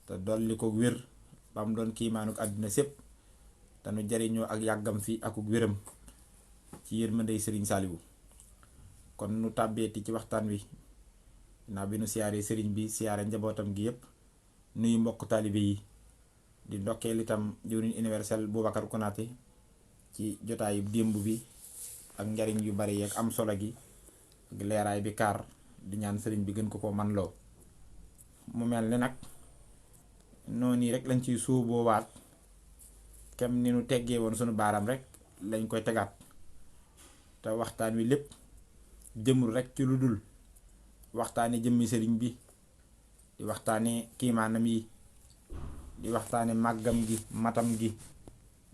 te dolli ko wér ba mu doon kiimaanuk àddina sépp te nu jariñoo ak yàggam fi akuk wéram ci yërmandey sëriñ Saliou. kon nu tàbbeeti ci waxtaan wi naa bi nu siyaaree sëriñ bi siyaare njabootam gi yépp nuyu mbokk taalibe yi di ndokkeel itam jëwriñ universel Boubacar Konaté ci jotaayu démb bi ak njariñ yu bari yeeg am solo gi ak leeraay bi kaar di ñaan sëriñ bi gën ko man loo. mu mel ni nag noonu rek lañ ciy suuboowaat kem ni nu teggee woon sunu baaram rek lañ koy tegaat te waxtaan wi lépp jëmul rek ci lu dul waxtaane jëmmi sëriñ bi di waxtaane kiimaanam yi di waxtaane màggam gi matam gi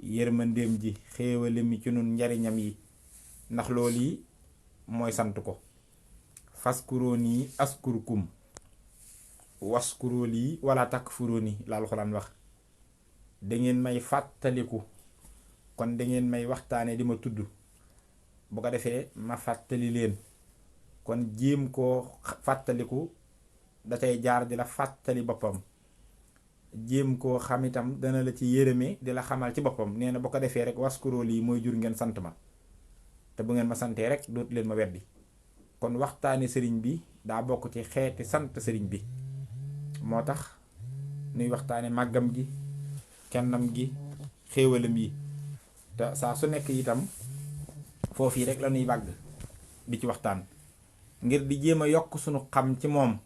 yërmandeem ji xéewale mi ci nun njariñam yi ndax loolu yi mooy sant ko. faskurooni askurkum waskurooli wala takfurooni la alxuraan wax. dangeen may fàttaliku kon dangeen may waxtaane di ma tudd bu ko defee ma fàttali leen kon jéem koo fàttaliku da cay jaar di la fàttali boppam jéem koo xam itam dana la ci yërëme di la xamal ci boppam. nee na bu ko defee rek waskurooli mooy jur ngeen sant ma te bu ngeen ma santee rek dootu leen ma weddi. kon waxtaane sëriñ bi daa bokk ci xeeti sant sëriñ bi moo tax nuy waxtaane màggam gi kennam gi xéewalam yi te saa su nekk itam foofu yi rek la ñuy bàgg di ci waxtaan ngir di jéem a yokk sunu xam ci moom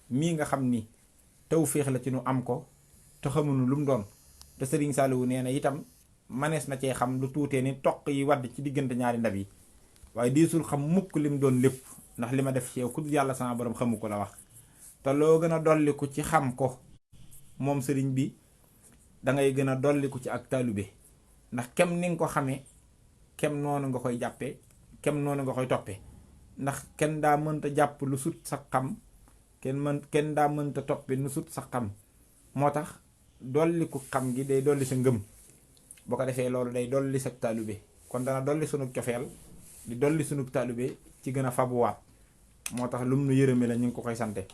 mii nga xam ni tawféex la ci nu am ko te xamuñu lu mu doon. te sëriñ Saliou nee na itam manees na cee xam lu tuutee ni toq yi wadd ci diggante ñaari ndab yi waaye diisul xam mukk lim doon lépp ndax li ma def ci yow ku yàlla sama borom xamu ko la wax. te loo gën a dolliku ci xam ko moom sëriñ bi dangay gën a dolliku ci ak taalube ndax kem ni nga ko xamee kem noonu nga koy jàppee kem noonu nga koy toppee ndax kenn daa mënta jàpp lu sut sa xam kenn daa mënta toppe lu sut sa xam. moo tax dolliku xam gi day dolli sa ngëm boo ko defee loolu day dolli sa taalube kon dana dolli sunu cofeel di dolli sunu taalube ci gën a fabuwaat. moo tax lum nu yërëme la ñu ngi ko koy sante.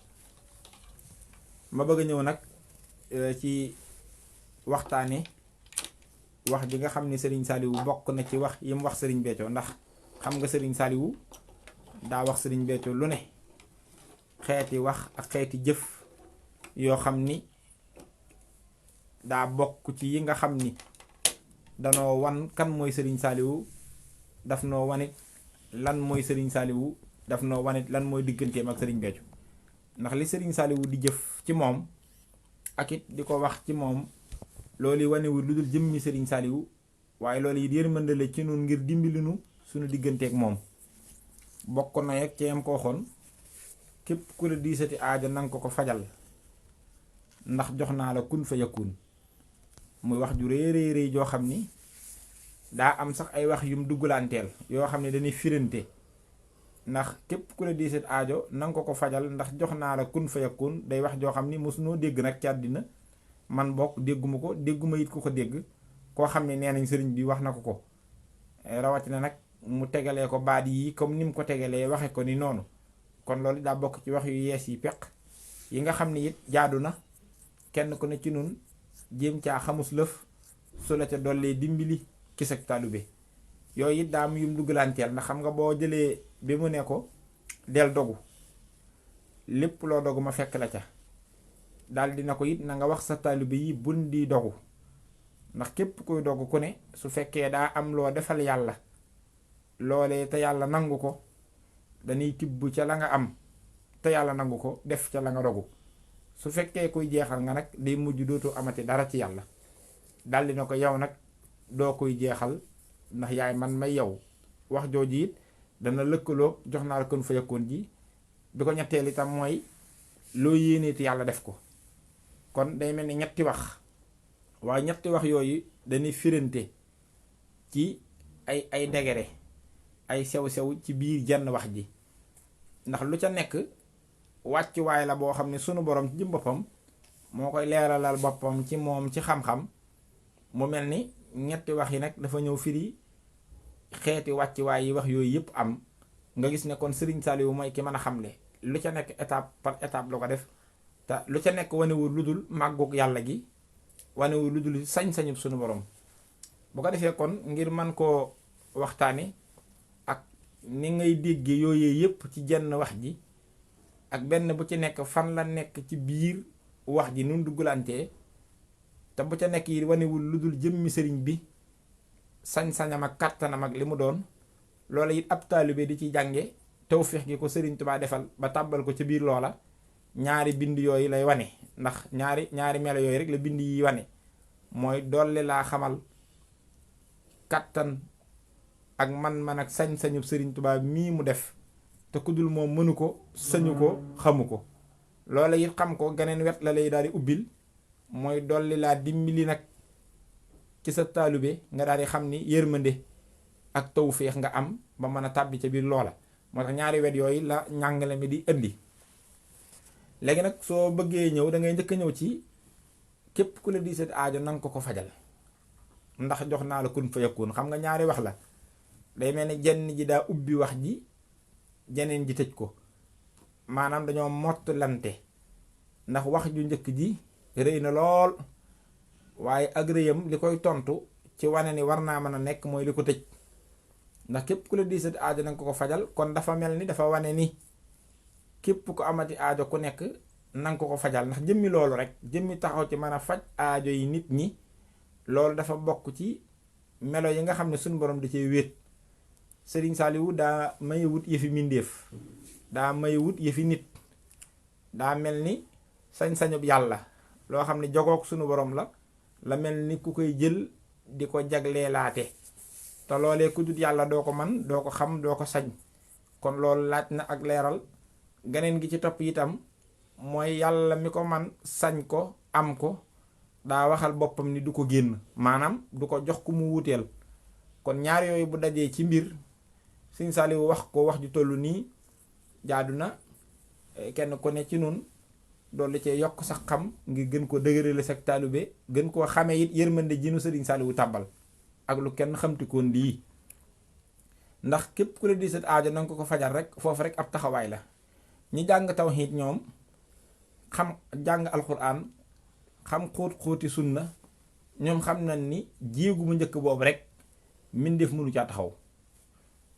ma bëgg a ñëw nag ci waxtaane wax ji nga xam ni sëriñ Saliou bokk na ci wax yi mu wax sëriñ Béthio ndax xam nga sëriñ Saliou daa wax sëriñ Béthio lu ne xeeti wax ak xeeti jëf yoo xam ni daa bokk ci yi nga xam ni danoo wan kan mooy sëriñ Saliou daf noo wanit lan mooy sëriñ Saliou daf noo wanit lan mooy digganteem ak sëriñ Béthio ndax li sëriñ Saliou di jëf ci moom ak it di ko wax ci moom loolu yi wanewul lu dul jëmmi sëriñ Saliou waaye loolu yi yërmande la ci nun ngir dimbali nu suñu digganteek moom. bokk na yeg ci yam ko waxoon képp ku la diisati aajo nanga ko fajal ndax jox naa la kun fa yakun. muy wax ju rëy rëy joo xam ni daa am sax ay wax yum duggalanteel yoo xam ne dañuy firante ndax képp ku la diisati aajo nanga ko fajal ndax jox naa la kun fa yakun day wax joo xam ni mosunoo dégg nag ci àddina man bokk dégguma ko dégguma it ku ko dégg koo xam ne nee nañ sëriñ bi wax na ko rawatina nag mu tegalee ko baat yi comme ni mu ko tegalee waxe ko ni noonu. kon loolu daa bokk ci wax yu yees yi peq yi nga xam ni it jaadu na kenn ku ne ci nun jéem caa xamus lëf su la ca dollee dimbali ki sag taalube yooyu it daa am yum duggalanteel ndax xam nga boo jëlee bi mu ne ko del dogu lépp loo dogu ma fekk la ca daal dina ko it na nga wax sa taalube yi bun di dogu ndax képp kuy dogu ku ne su fekkee daa am loo defal yàlla loolee te yàlla nangu ko dañuy tibb ca la nga am te yàlla nangu ko def ca la nga dogu. su fekkee kuy jeexal nga nag day mujj dootu amati dara ci yàlla daldi na ko yow nag doo koy jeexal ndax yaay man may yow. wax jooju it dana lëkkaloo jox naa la kon fa yakkoon ji bi ko ñetteel itam mooy loo yéeneeti yàlla def ko. kon day mel ni ñetti wax waaye ñetti wax yooyu dañuy firante ci ay degere ay sew-sew ci biir jenn wax ji ndax lu ca nekk wàccuwaay la boo xam ne sunu borom ci boppam moo koy leeralal boppam ci moom ci xam-xam. mu mel ni ñetti wax yi nag dafa ñëw firi xeeti wàccuwaay yi wax yooyu yëpp am nga gis ne kon Serigne Saliou mooy ki mën a xamle lu ca nekk étape par étape la ko def te lu ca nekk wanewul lu dul màggug yàlla gi, wanewul lu dul sañ-sañub sunu borom. bu ko defee kon ngir man koo waxtaane ak ni ngay déggee yooyee yépp ci jenn wax ji, ak benn bu ci nekk fan la nekk ci biir wax ji nun duggalantee, te bu ca nekk yi wanewul lu dul jëmmi sëriñ bi sañ-sañam ak kàttanam ak li mu doon, loola it ab taalibe di ci jànge tawfeex gi ko sëriñ Tuubaa defal ba tàbbal ko ci biir loola. ñaari bind yooyu lay wane, ndax ñaari melo yooyu rek la bind yi wane, mooy dolli laa xamal kàttan ak man-man ak sañ-sañu sëriñ Tuubaa mii mu def te ku dul moom mënu ko, sañu ko, xamu ko. loola it xam ko geneen wet la lay daal di ubbil, mooy dolli laa dimbali nag ci sa taalibe nga daal di xam ni yërmande ak tawfeex nga am ba mën a tàbbi ca biir loola. moo tax ñaari wet yooyu la njàngale mi di indi. léegi nag soo bëggee ñëw da ngay njëkk a ñëw ci képp ku la di seet aajo nanga ko fajal, ndax jox naa la kun fa yakun. xam nga ñaari wax la, day mel ni jenn ji daa ubbi wax ji, jeneen ji tëj ko, maanaam dañoo mottalante. ndax wax ju njëkk ji rëy na lool, waaye ak rëyam li koy tontu ci wane ni war naa mën a nekk mooy li ko tëj. ndax képp ku la di seet aajo nanga ko fajal, kon dafa mel ni dafa wane ni képp ko amati aajo ku nekk nanga ko fajal. ndax jëmmi loolu rek, jëmmi taxaw ci mën a faj aajo yi nit ñi, loolu dafa bokk ci melo yi nga xam ne suñu borom da cee wéet. Sëriñ Saaliwu daa may wut yëfi mindéef, daa may wut yëfi nit, daa mel ni sañ-sañub yàlla loo xam ne jogoog suñu borom la mel ni ku koy jël di ko jagleelaate, te loolee ku dut yàlla doo ko man, doo ko xam, doo ko sañ. kon loolu laaj na ak leeral. geneen gi ci topp itam mooy yàlla mi ko man, sañ ko, am ko, daa waxal boppam ni du ko génn, maanaam du ko jox ku mu wuteel. kon ñaar yooyu bu dajee ci mbir, Sëriñ Saaliwu wax ko wax ju tollu nii, jaadu na kenn ku ne ci nun doolu cee yokk sax xam ngir gën ko dëgërale sa taalibe, gën koo xamee it yërmande ji nu Sëriñ Saaliwu tàbbal ak lu kenn xamtikoon lii. ndax képp ku la di sat aajo nanga ko fajal rek, foofu rek ab taxawaay la. ñi jàng tawhiid ñoom xam jàng alxuraan, xam xóoti sunna, ñoom xam nañ ni jéegu mu njëkk boobu rek mbindeef mënu caa taxaw.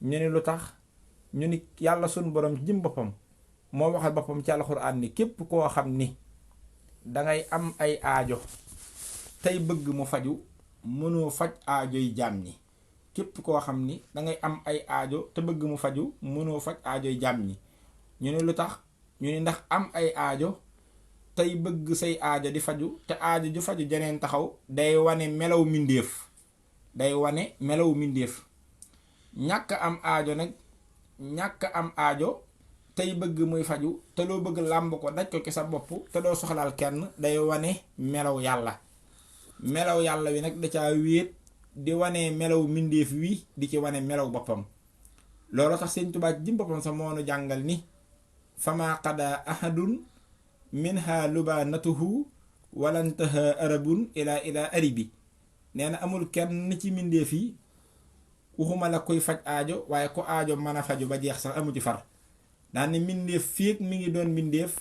ñu ni lu tax, ñu ni yàlla sun borom jëm boppam moo waxal boppam ci alxuraan ni képp koo xam ni dangay am ay aajo tey bëgg mu faju, mënoo faj aajo yi jaam ñi. képp koo xam ni dangay am ay aajo te bëgg mu faju, mënoo faj aajo yi jaam ñi. ñu ne lu tax, ñu ne ndax am ay aajo tey bëgg say aajo di faju, te aajo ju faju jeneen taxaw, day wane melaw mindéef, day wane melaw mindéef. ñàkk am aajo nag, ñàkk am aajo tey bëgg muy faju, te loo bëgg làmb ko daj ko ci sa bopp te doo soxlaal kenn, day wane melaw yàlla. melaw yàlla wi nag da caa wéet di wane melaw mindéef wi di ci wane melaw boppam. loolu tax Sëriñ Tuubaa jëm boppam sa moonu jàngal ni fama qada ahadun minha lubanatuhu walantaha arabun ila aribi. nee na amul kenn ci mindéef yi, waxuma la koy faj aajo, waaye ko aajo mën a faju ba jeex sax amu ci far. daan ne mindéef féeg mi ngi doon mindéef,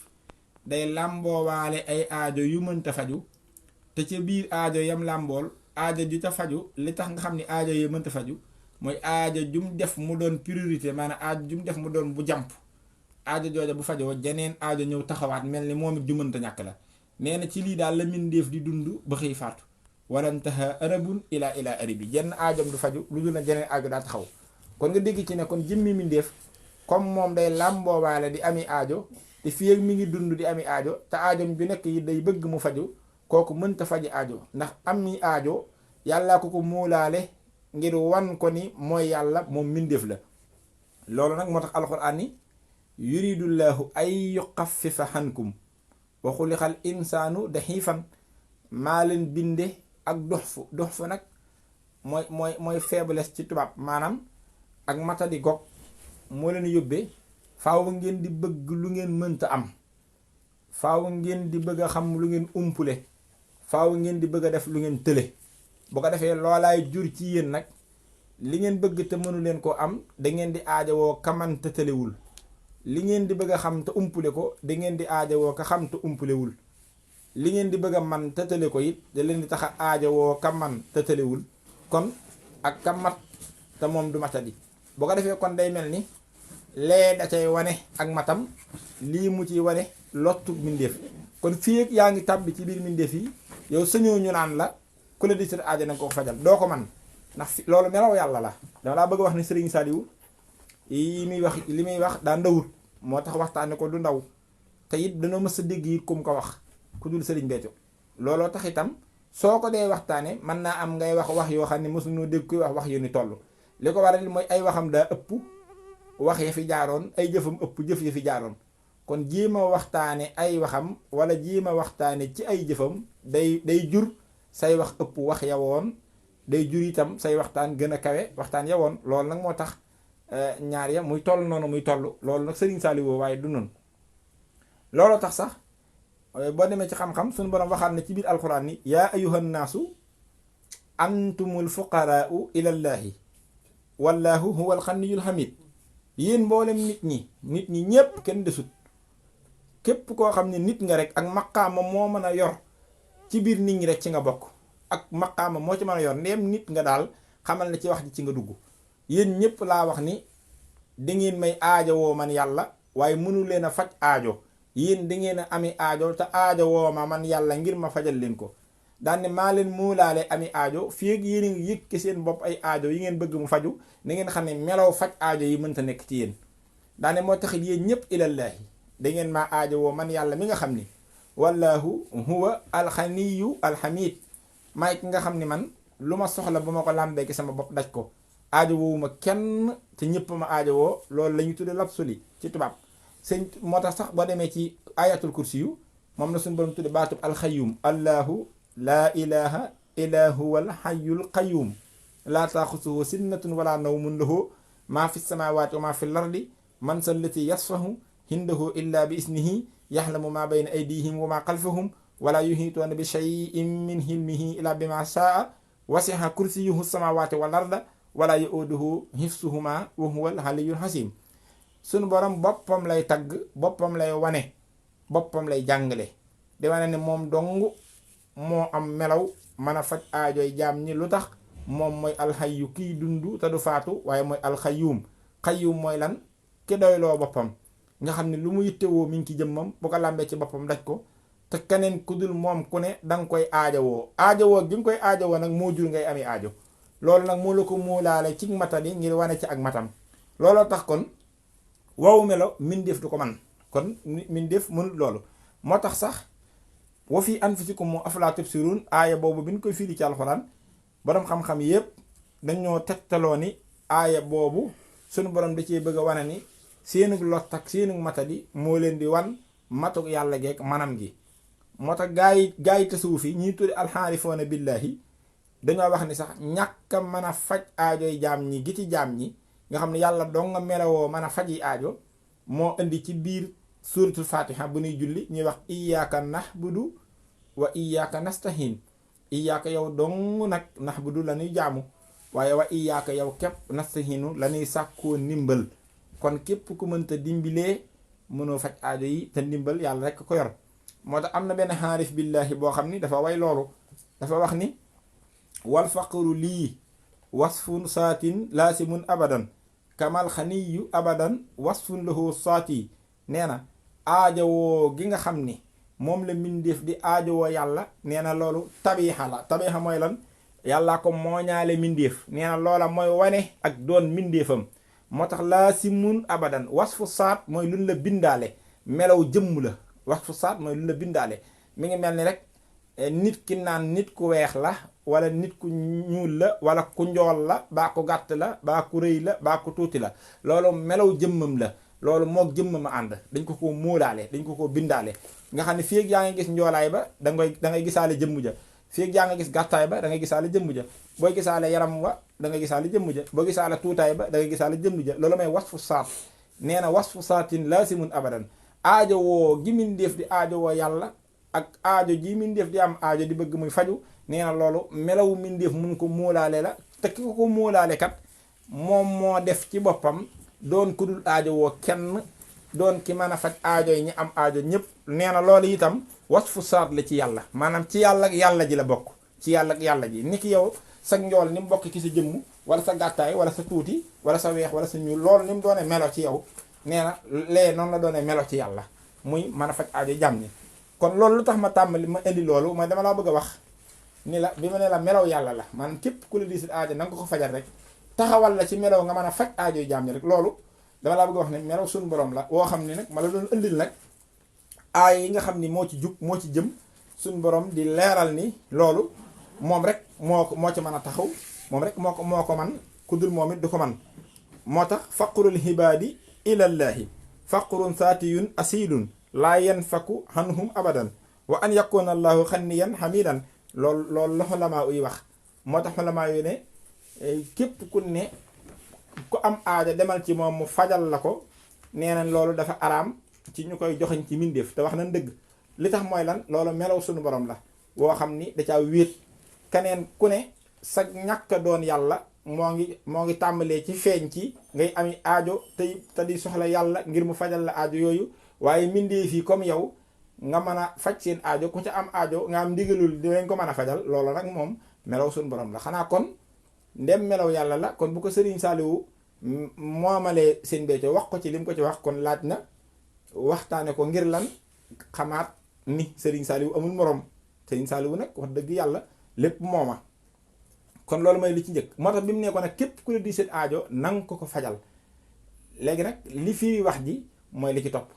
day làmboowaale ay aajo yu mënta faju, te ca biir aajo yam làmbool aajo ju ca faju, li tax nga xam ni aajo yi mënta faju mooy aajo jum def mu doon priorité, maanaam aajo jum def mu doon bu jàmp. aajo jooja bu fajoo jeneen aajo ñëw taxawaat mel ni moom it ju mënta ñàkk la. nee na ci lii daal la mindéef di dund ba xëy faatu. walantaha arabun ila aribi, jenn aajom du faju lu dul na jeneen aajo daa taxaw. kon nga dégg ci ne kon jëmmi mindéef comme moom day làmboowaale di ami aajo, te fii ak mi ngi dund di ami aajo, te aajom bi nekk yi day bëgg mu faju, kooku mënta faji aajo. ndax ami aajo yàllaa ko muulaale ngir wan ko ni mooy yàlla, moom mindéef la. loolu nag moo tax alxuraan ni yuridullahu ay yuxaffifa xankum wa xulixal insaanu daxiifan. maa leen binde ak dox fu nag mooy faiblesse ci tubaab, maanaam ak matadi gog moo leen yóbbee faaw ngeen di bëgg lu ngeen mënta am, faaw ngeen di bëgg a xam lu ngeen umpule, faaw ngeen di bëgg a def lu ngeen tële. bu ko defee loolaay jur ci yéen nag li ngeen bëgg te mënu leen koo am, da ngeen di aajowoo kaman te tëlewul. li ngeen di bëgg a xam te umpule ko da ngeen di aajowoo ka xam te umpulewul li ngeen di bëgg a man te tële ko it da leen di tax a aajowoo ka man te tëlewul kon ak ka mat te moom du matadi boo ko defee kon day mel ni lee da cay wane ak matam lii mu ci wane lottu mbindeef kon fii ak yaa ngi tàbbi ci biir mbindeef yi yow sañoo ñu naan la ku la di sët aajo nanga ko fajal doo ko man ndax loolu melaw yàlla la dama laa bëgg wax ni Serigne Saliou li muy wax daa ndawut moo tax waxtaane ko du ndaw te it dañoo mës a dégg it kum ko wax ku dul Serigne Béthio looloo tax itam soo ko dee waxtaane mën naa am ngay wax yoo xam ne mësuñoo dégg kuy wax yu ni toll li ko waral mooy ay waxam daa ëpp wax ya fi jaaroon ay jëfam ëpp jëf ya fi jaaroon kon jéem a waxtaane ay waxam wala jéem a waxtaane ci ay jëfam day jur say wax ëpp wax ya woon day jur itam say waxtaan gën a kawe waxtaan ya woon loolu nag moo tax ñaar ya muy toll noonu muy toll loolu nag Serigne Saliou waaye du noonu looloo tax sax boo demee ci xam-xam suñu borom waxaat na ci biir alxuraan ni yaa ayyuhan naasu antumul fuqaraau ilallaahi wallaahu huwal xaniyul hamid yéen mboolem nit ñi ñépp kenn desut képp koo xam ne nit nga rek ak maqaama moo mën a yor ci biir nit ñi rek ci nga bokk ak maqaama moo ci mën a yor ndeem nit nga daal xamal na ci wax ji ci nga dugg yéen ñépp laa wax ni dangeen may aajowoo man yàlla waaye mënu leen a faj aajo yéen dangeen a ami aajo te aajowoo ma man yàlla ngir ma fajal leen ko daane maa leen muulaale ami aajo fii ak yéen a ngi yëg ci seen bopp ay aajo yi ngeen bëgg mu faju na ngeen xam ne melaw faj aajo yi mënta nekk ci yéen daane moo taxit yéen ñépp ilallaahi dangeen maa aajowoo man yàlla mi nga xam ni wallaahu huwa alxaniyu alxamid maay ki nga xam ni man lu ma soxla bu ma ko làmbee ci sama bopp daj ko aajowuma kenn te ñëpp ma aajowoo loolu la ñu tudde lapsuli ci tubaab sëñ moo tax sax boo demee ci ayatul kursi yu moom la suñu borom tudde baatub alxayum allahu laa ilaha illa huwa alxayul qayum laa taaxusuhu sinnatun wala nawmun lahu maa fi samawati wa maa fi lardi man sa lati yasfahu hindahu illa bi isnihi yaxlamu maa bayna aydihim wa maa xalfahum wala yuhituuna bi shay'in min hilmihi illa bi ma shaa wasiha kursiyuhu samawati wal arda wala yauduhu hifsuhuma wa huwa al-aliyyul hasim sunu borom boppam lay tagg boppam lay wane boppam lay jàngale di wane ne moom dong moo am melaw mën a faj aajoy jaam ñi lu tax moom mooy alxayyu kiy dund te du faatu waaye mooy alxayyum xayyum mooy lan ki doyloo boppam nga xam ne lu mu yittewoo mi ngi ci jëmmam bu ko làmbee ci boppam daj ko te keneen ku dul moom ku ne danga koy aajowoo gi nga koy aajowoo nag moo jur ngay amee aajo loolu nag moo la ko muulaale ci matadi ngir wane ci ak matam looloo tax kon wow melo mindeef du ko man kon mindeef mënut loolu moo tax sax wa fi anfusikum afalaa tubsiruun aaya boobu bi ñu koy firi ci alxuraan borom xam-xam yépp dañoo tegtaloo ni aaya boobu sunu borom da cee bëgg a wane ni seenug lot ak seenug matadi moo leen di wan matuk yàlla geek manam gi moo tax gaa yi tasawuf yi ñuy tudde alxaarifoona billaahi dañoo wax ni sax ñàkk a mën a faj aajoy jaam ñi gi ci jaam ñi nga xam ne yàlla doo nga melawoo mën a faj yi aajo moo indi ci biir suuratul fatiha bu ñuy julli ñuy wax iyyaka nahbudu wa iyyaka nastahin iyyaka yow dong nag nahbudu la ñuy jaamu waaye wa iyyaka yow képp nastahinu la ñuy sàkkoo ndimbal kon képp ku mënta dimbilee mënoo faj aajo yi te ndimbal yàlla rekk ko yor moo tax am na benn xaarif billaahi boo xam ni dafa way loolu dafa wax ni wal faqru lii wasfun saatin laasimun abadan kamal xaniyu abadan wasfun lahu saati nee na aajowoo gi nga xam ni moom la mbindeef di aajowoo yàlla nee na loolu tabiixa la tabiixa mooy lan yàllaa ko mooñaale mbindeef nee na loola mooy wane ak doon mbindeefam moo tax laasimun abadan wasfu saat mooy luñ la bindaale melaw jëmm la wasfu saat mooy luñ la bindaale mi ngi mel ni rek nit ki naan nit ku weex la wala nit ku ñuul la wala ku njool la baa ku gàtt la baa ku rëy la baa ku tuuti la loolu melaw jëmmam la loolu moog jëmmam a ànd dañ ko ko móolaale dañ ko ko bindaale nga xam ne fii ak yaa ngi gis njoolaay ba da ngay gisaale jëmm ja fii ak yaa nga gis gàttaay ba da ngay gisaale jëmm ja booy gisaale yaram wa da ngay gisaale jëmm ja boo gisaale tuutaay ba da ngay gisaale jëmm ja loolu may wasfu saat nee na wasfu saatin laasimun abadan aajo woo gi mindeef di aajo woo yàlla ak aajo ji mindeef di am aajo di bëgg muy faju nee na loolu melaw mindeef mun ko móolaale la te ki ko móolaale kat moom moo def ci boppam doon ku dul aajo woo kenn doon ki mën a faj aajo yi ñi am aajo ñëpp. nee na loolu itam wasfu saat la ci yàlla, maanaam ci yàlla ak yàlla ji la bokk, ci yàlla ak yàlla ji. ni ki yow sa njool ni mu bokk ci sa jëmm, wala sa gàttaay, wala sa tuuti, wala sa weex, wala sa ñuul, loolu ni mu doone melo ci yow, nee na lee noonu la doone melo ci yàlla, muy mën a faj aajo jàmm ñi. kon loolu lu tax ma tàmbali ma indi loolu mooy dama laa bëgg a wax ni la bi ma ne la melaw yàlla la, maanaam képp ku la di si aajo na nga ko fajal rek, taxawal la ci melaw nga mën a faj aajo yu jàmm ñi rek. loolu dama laa bëgg a wax ne melaw suñu borom la woo xam ne nag ma la doon indil nag aaya yi nga xam ni moo ci jug moo ci jëm suñu borom di leeral ni loolu moom rek moo ci mën a taxaw, moom rek moo ko man, ku dul moom it du ko man. moo tax faqrul hibaadi ilallaahi faqrun saatiyun asilun laa yanfaku hanhum abadan wa an yakuna allahu xanniyan hamidan. loolu la xulamaa uy wax. moo tax xulamaa yu ne képp ku ne ku am aaja demal ci moom mu fajal la ko, nee nañ loolu dafa araam ci ñu koy joxañ ci mindeef. te wax nañ dëgg, li tax mooy lan, loolu melaw suñu borom la woo xam ni da caa wéet. keneen ku ne sa ñàkk doon yàlla moo ngi tàmbalee ci feeñ ci ngay ami aajo te di soxla yàlla ngir mu fajal la aajo yooyu. waaye mindeef yi comme yow nga mën a faj seen aajo, ku ca am aajo nga am ndigalul dinañ ko mën a fajal, loolu nag moom melaw suñu borom la. xanaa kon ndem melaw yàlla la, kon bu ko Serigne Saliou moomalee seen béykat wax ko ci lim ko ci wax, kon laaj na waxtaane ko ngir lan xamaat ni Serigne Saliou amul morom. Serigne Saliou nag wax dëgg yàlla lépp mooma. kon loolu mooy li ci njëkk. moo tax bi mu ne ko nag képp ku la di seen aajo nang ko fajal. léegi nag li fii wax ji mooy li ci topp,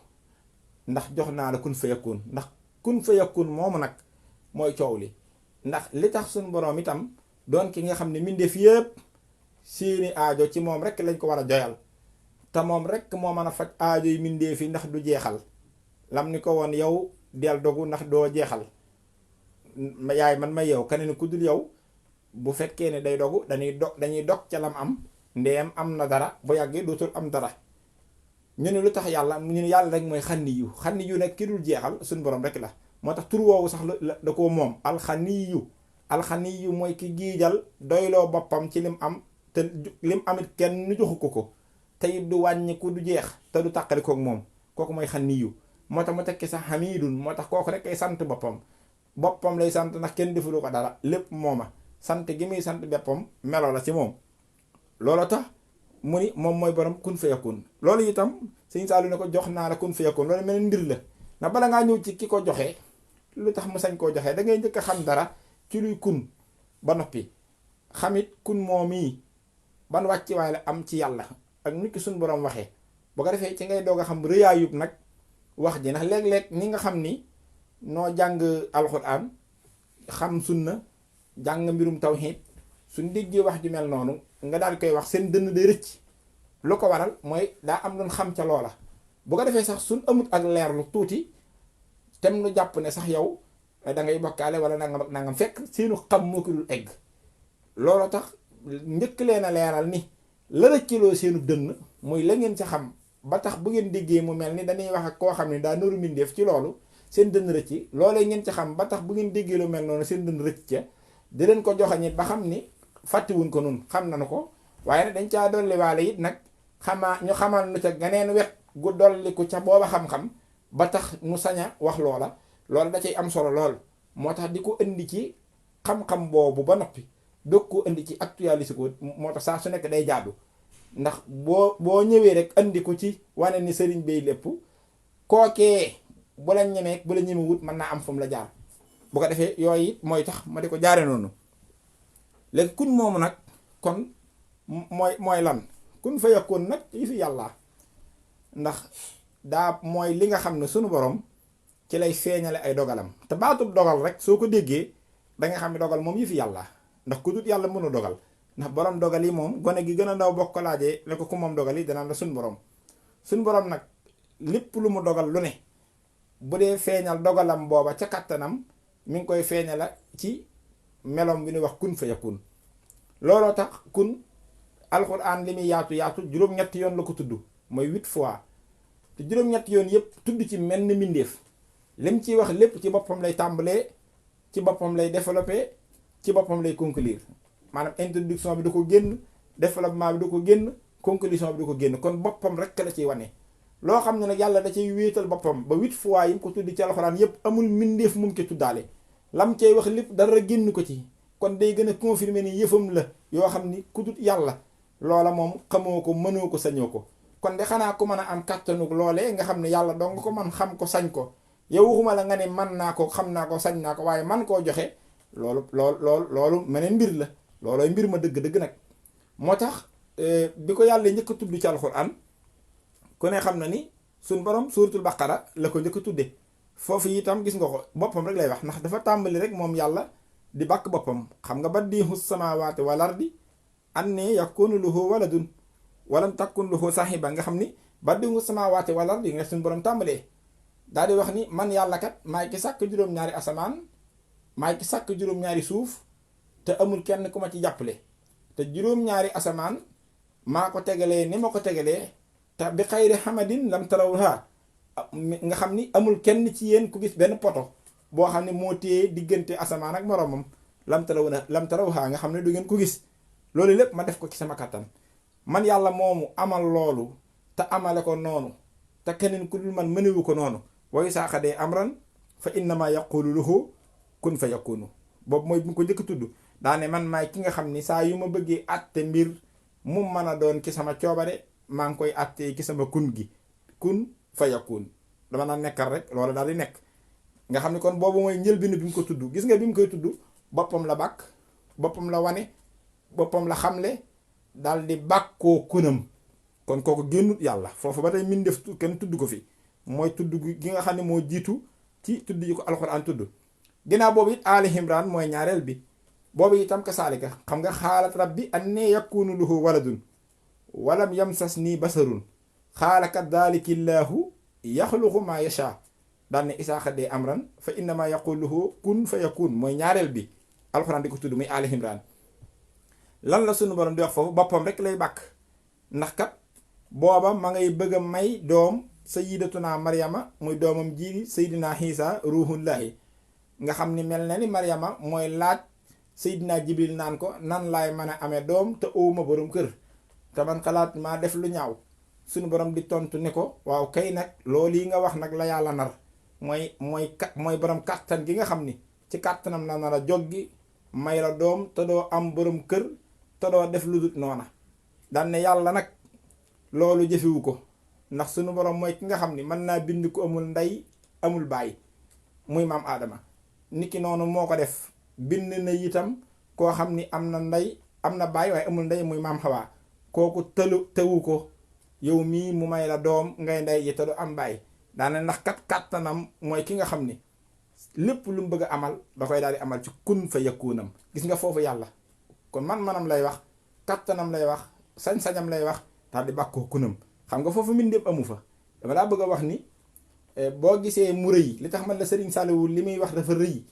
ndax jox naa la kun fayakun. ndax kun fayakun moomu nag mooy coow li. ndax li tax suñu borom itam doon ki nga xam ne mbindeef yëpp seeni aajo ci moom rek lañ ko war a joyal, te moom rek moo mën a faj aajo yi mbindeef yi ndax du jeexal. lam ni ko woon yow del dogu ndax doo jeexal, yaay man ma yow keneen ku dul yow bu fekkee ne day dogu dañuy dog ca lam am, ndeem am na dara bu yàggee dootul am dara. ñu ne lu tax yàlla, ñu ne yàlla rek mooy xanniyu. xanniyu nag ki dul jeexal suñu borom rek la. moo tax tur woowu sax la da koo moom, alxaniyu mooy ki giijal doyloo boppam ci lim am, te lim amit kenn joxu ko te it du wàññi ku du jeex te du tàqali koog moom, kooku mooy xaniyu. moo tax mu tekki sax xamidun, moo tax kooku rek ay sant boppam lay sant ndax kenn defulu ko dara, lépp mooma. sant gi muy sant boppam melo la ci moom. loolu tax mu ni moom mooy borom kun fayakun. loolu itam Sëñ Saliou ne ko jox naa la kun fayakun, loolu mel ndir la. ndax bala ngaa ñëw ci ki ko joxee lu tax mu sañ koo joxee, da ngay njëkk a xam dara ci luy kun ba noppi xamit kun moom yi ban wàcci waay la am ci yàlla ak nit ki suñ borom waxee. boo ko defee ci ngay doog a xam rëyaayub nag wax ji. ndax léeg-léeg ñi nga xam ni noo jàng alxuraan xam sunna jàng mbirum tawhid suñ déggee wax ju mel noonu nga daal koy wax seen dënn day rëcc. lu ko waral mooy daa am lu xam ca loola. bu ko defee sax suñ amut ak leer lu tuuti tem lu jàpp ne sax yow da ngay bokkaale wala nangam ak nangam, fekk seenu xam moo ko dul egg. looloo tax njëkk leen a leeral ni la rëcciloo seenu dënn muy la ngeen ca xam ba tax bu ngeen déggee mu mel ni dañuy wax ak koo xam ne daa naru mbindeef ci loolu seen dënn rëcc. loolee ngeen ca xam ba tax bu ngeen déggee lu mel noonu seen dënn rëcc ca di leen ko joxañit ba xam ni fàttiwuñ ko nun xam nañu ko, waaye nag dañ caa dolli waale it nag ñu xamal nu ca ganeen wet gu dolliku ca booba xam-xam ba tax nu sañ a wax loola da cay am solo lool. moo tax di ko indi ci xam-xam boobu ba noppi doog ko indi ci actualisé ko, moo tax saa su nekk day jaadu. ndax boo ñëwee rek indi ko ci wane ni sëriñ bay lépp kookee bu la ñemee bu la ñemewut mën naa am fu mu la jaar. bu ko defee yooyu it mooy tax ma di ko jaare noonu. léegi kun moomu nag kon mooy lan kun fa yakun nag yi fi yàlla, ndax daa mooy li nga xam ne sunu borom ci lay feeñale ay dogalam. te baatub dogal rek soo ko déggee da nga xam ne dogal moom yi fi yàlla, ndax ku dut yàlla mënu dogal. ndax borom dogal yi moom gone gi gën a ndaw bokk ko laajee ne ko ku moom dogal yi danaan la sunu borom nag lépp lu mu dogal lu ne bu dee feeñal dogalam booba ca kattanam mi ngi koy feeñala ci melom bi ñuy wax kun fa yakun. looloo tax kun alxuraan li muy yaatu juróom-ñetti yoon la ko tudd, mooy 8 fois. te juróom-ñetti yoon yëpp tudd ci mel ni mbindeef. lim ciy wax lépp ci boppam lay tàmbalee, ci boppam lay développé, ci boppam lay conclure. maanaam introduction bi du ko génn, développement bi du ko génn, conclusion bi du ko génn. kon boppam rek la ciy wane. loo xam ne nag yàlla da cay wéetal boppam ba 8 fois yi mu ko tuddi ci alxuraan yépp amul mbindeef mu ci tuddaale lam cay wax lépp dara génn ko ci kon day gën a confirmer ni yëfam la yoo xam ni ku dut yàlla loola moom xamoo ko mënoo ko sañoo ko kon de xanaa ku mën a am kàttanug loolee nga xam ne yàlla dong ko man xam ko sañ ko yow waxuma la nga ne man naa ko xam naa ko sañ naa ko waaye man koo joxe loolu meneen mbir la loolooy mbir ma dëgg-dëgg nag moo tax bi ko yàlla njëkk a tudd ci alxuraan ku ne xam na ni suñ borom suuratul baqara la ko njëkk a tudde foofu itam gis nga ko boppam rek lay wax ndax dafa tàmbali rek moom yàlla di bàkk boppam xam nga badiihu samaawaati wal ardi annaa yakuunu lahu waladun walam takun lahu saahiba nga xam ni badiihu samaawaati wal ardi nga suñ borom tàmbalee daal di wax ni man yàlla kat maay ki sàkk juróom-ñaari asamaan maay ki sàkk juróom-ñaari suuf te amul kenn ku ma ci jàppale te juróom-ñaari asamaan maa ko tegalee ni ma ko tegalee te bi xayri hamadin lam tarawha nga xam ni amul kenn ci yéen ku gis benn poto boo xam ne moo téye diggante asamaan ak moroomam lam tarawha nga xam ne du ngeen ko gis loolu lépp ma def ko ci sama kattan man yàlla moomu amal loolu te amale ko noonu te keneen ku dul man mënewu ko noonu way saaxadee amran fa innama yaqulu lahu kun fa yakunu boobu mooy bu ko njëkk tudd daane man maay ki nga xam ni saa yu ma bëggee àtte mbir mu mën a doon ci sama coobare maa ngi koy àttee ci sama kun gi kun fa yakun dama naan nekkal rek loolu daal di nekk nga xam ne kon boobu mooy njëlbéen bi mu ko tudd gis nga bi mu koy tudd boppam la bàkk boppam la wane boppam la xamle daal di bàkkoo kunam kon kooku génnut yàlla foofu ba tey min def kenn tudd ko fi mooy tudd gi nga xam ne moo jiitu ci tudd yi ko alxuraan tudd ginnaaw boobu it Ali Imran mooy ñaareel bi boobu itam ka saalika xam nga xaalat rabbi annaa yakunu lahu waladun walam yamsasnii basarun xaala kadaalika llaahu yaxluqu maa yashaa daan ne isaaxa dee amran fa innama yaqulu lahu kun fa yakun mooy ñaareel bi alxuraan di ko tudd muy Ali Imran lan la sunu borom di wax foofu boppam rek lay bàkk ndax kat booba ma ngay bëgg a may doom sayyidatuna Maryama muy doomam ji Seydina Iisa ruuhullaahi nga xam ni mel na ni Maryama mooy laaj Seydina Jibril naan ko nan laay mën a amee doom te owuma borom kër te man xalaat maa def lu ñaaw suñu borom di tontu ni ko waaw kay nag loolu yi nga wax nag la yàlla nar mooy borom kàttan gi nga xam ni ci kàttanam la nar a joggi may la doom te doo am borom kër te doo def lu dul noona daan ne yàlla nag loolu jëfewu ko ndax suñu borom mooy ki nga xam ni mën naa bind ku amul ndey amul baay muy maam Aadama niki noonu moo ko def bind na itam koo xam ni am na ndey am na baay waaye amul ndey muy maam Xawaa kooku tewu ko yow mii mu may la doom ngay ndey ji te du am baay daane ndax kàttanam mooy ki nga xam ni lépp lu mu bëgg a amal da koy daal di amal ci kun fa yakkunam gis nga foofu yàlla kon manam lay wax kàttanam lay wax sañ-sañam lay wax daal di bàkkoo kunam xam nga foofu mbindeef amu fa dama daa bëgg a wax ni boo gisee mu rëy li tax man la Serigne Saliou li muy wax dafa rëy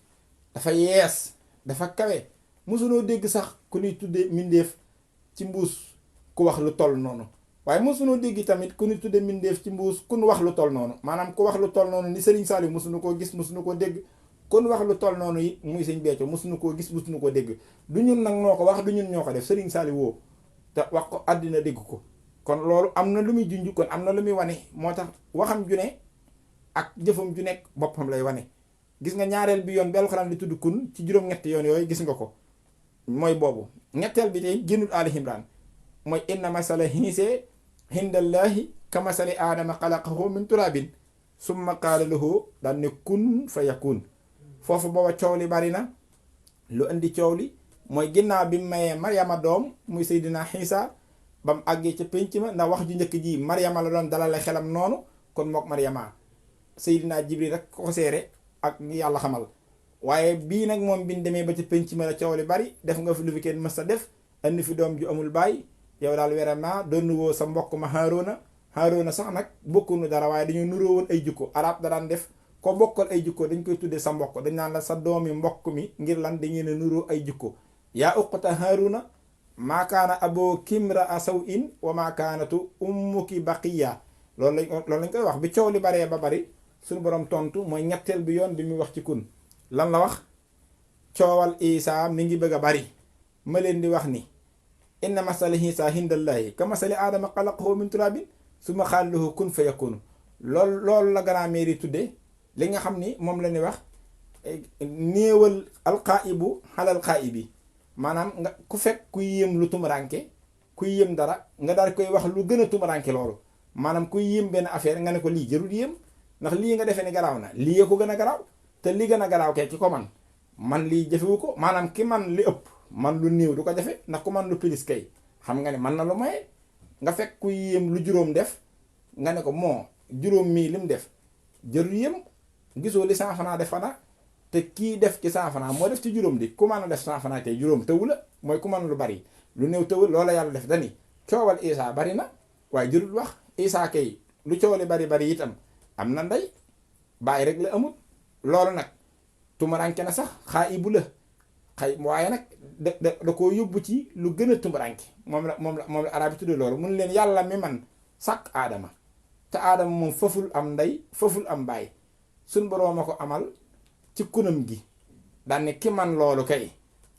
dafa yees dafa kawe mosunoo dégg sax ku ñuy tuddee mbindeef ci mbuus ku wax lu toll noonu waaye mosunoo dégg tamit ku ñuy tuddee mbindeef ci mbuus ku wax lu toll noonu maanaam ku wax lu toll noonu ni Serigne Saliou mosunu koo gis mosunu koo dégg ku wax lu toll noonu it muy Sëñ Béthio mosunu koo gis mosunu koo dégg du ñun nag noo ko wax du ñun ñoo ko def Serigne Saliou woo te wax ko àddina dégg ko kon loolu am na lu muy junj kon am na lu muy wane moo tax waxam ju ne ak jëfam ju nekk boppam lay wane gis nga ñaareel bi yoon bi alxuraan di tudd kun ci juróom-ñetti yoon yooyu gis nga ko mooy boobu ñetteel bi tey génnul Ali Imran mooy inna masala hiise hindallaahi ka masali aadama xalaqahu min turabin summa qaala lahu daan ne kun fa yakun foofu booba coow li bari na lu indi coow li mooy ginnaaw bi mu mayee Maryama doom muy Seydina Iisa ba mu àggee ca pénc ma ndax wax ju njëkk ji Maryama la doon dalale xelam noonu kon mook Maryama Seydina Jibril rek ko seere ak ñi yàlla xamal waaye bii nag moom bi ñu demee ba ca pénc ma la coow li bari def nga fi lu fi kenn mës a def andi fi doom ju amul baay yow daal vraiment doon woo sa mbokk ma Haaruna sax nag bokkunu dara waaye dañoo nuroo woon ay jikko arab da daan def ko bokkal ay jikko dañ koy tuddee sa mbokk dañ naan la sa doomi mbokk mi ngir lan da ngeen a nuroo ay jikko yaa uqta Haaruna maa kaana aboo kimra a saw in wa maa kaanatu ummuki baqiya loolu lañ koy wax bi coow li baree ba bari suñu borom tontu mooy ñetteel bi yoon bi muy wax ci kun lan la wax coowal Isa mi ngi bëgg a bari ma leen di wax ni inna masala Isa hindallaahi ka masali aadama xalaqahu min turabin su ma xaal lahu kun fa yakunu loolu la grammaire yi tuddee li nga xam ni moom la ñuy wax néewal alxaayibu xalal xaayibi maanaam nga ku fekk ku yéem lu tumuranke ku yéem dara nga daal koy wax lu gën a tumuranke loolu maanaam ku yéem benn affaire nga ne ko lii jërul yéem ndax lii nga defee ni garaaw na lii ko gën a garaaw te li gën a garaaw kay ki ko man lii jafewu ko maanaam ki man li ëpp man lu néew du ko jafe ndax ku man lu pilis kay xam nga ne man na lu maye nga fekk ku yéem lu juróom def nga ne ko moo juróom mii lim def jërul yéem gisoo li 100 francs def xanaa te kii def ci 100 francs moo def ci juróom di ku mën a def 100 francs kay juróom tëwu la mooy ku mën lu bari lu néew tëwu loola yàlla def dani coowal Isaa bari na waaye jërul wax Isaa kay lu coowali bari itam am na ndey bàyyi rek la amul loolu nag tumuranke na sax xaayibu la waaye nag da koo yóbbu ci lu gën a tumuranke moom la arab yi tudde loolu mun leen yàlla mi man sàkk aadama te aadama moom faful am ndey faful am baay suñ boroom a ko amal ci kunam gi daan ne ki man loolu kay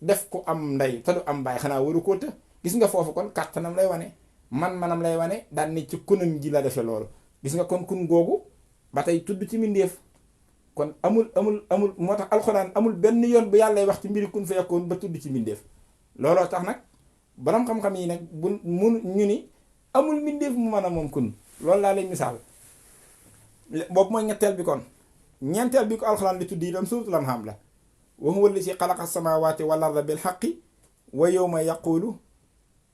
def ko am ndey te du am baay xanaa waru koo të gis nga foofu kon kàttanam lay wane manam lay wane daan ne ci kunam gi la defe loolu gis nga kon kun googu ba tey tudd ci mbindeef kon amul moo tax alxuraan amul benn yoon bu yàlla wax ci mbiri kun fa yakkoon ba tudd ci mbindeef looloo tax nag borom xam-xam yi nag bu mun ñu ni amul mbindeef mu mën a moom kun loolu laa lay misaal boobu mooy ñetteel bi kon ñeenteel bi ko alxuraan li tudd itam suuratul An'aam la wa huwa allazi xalaqa samaawaati wal arda bil haqqi wa yawma yaqulu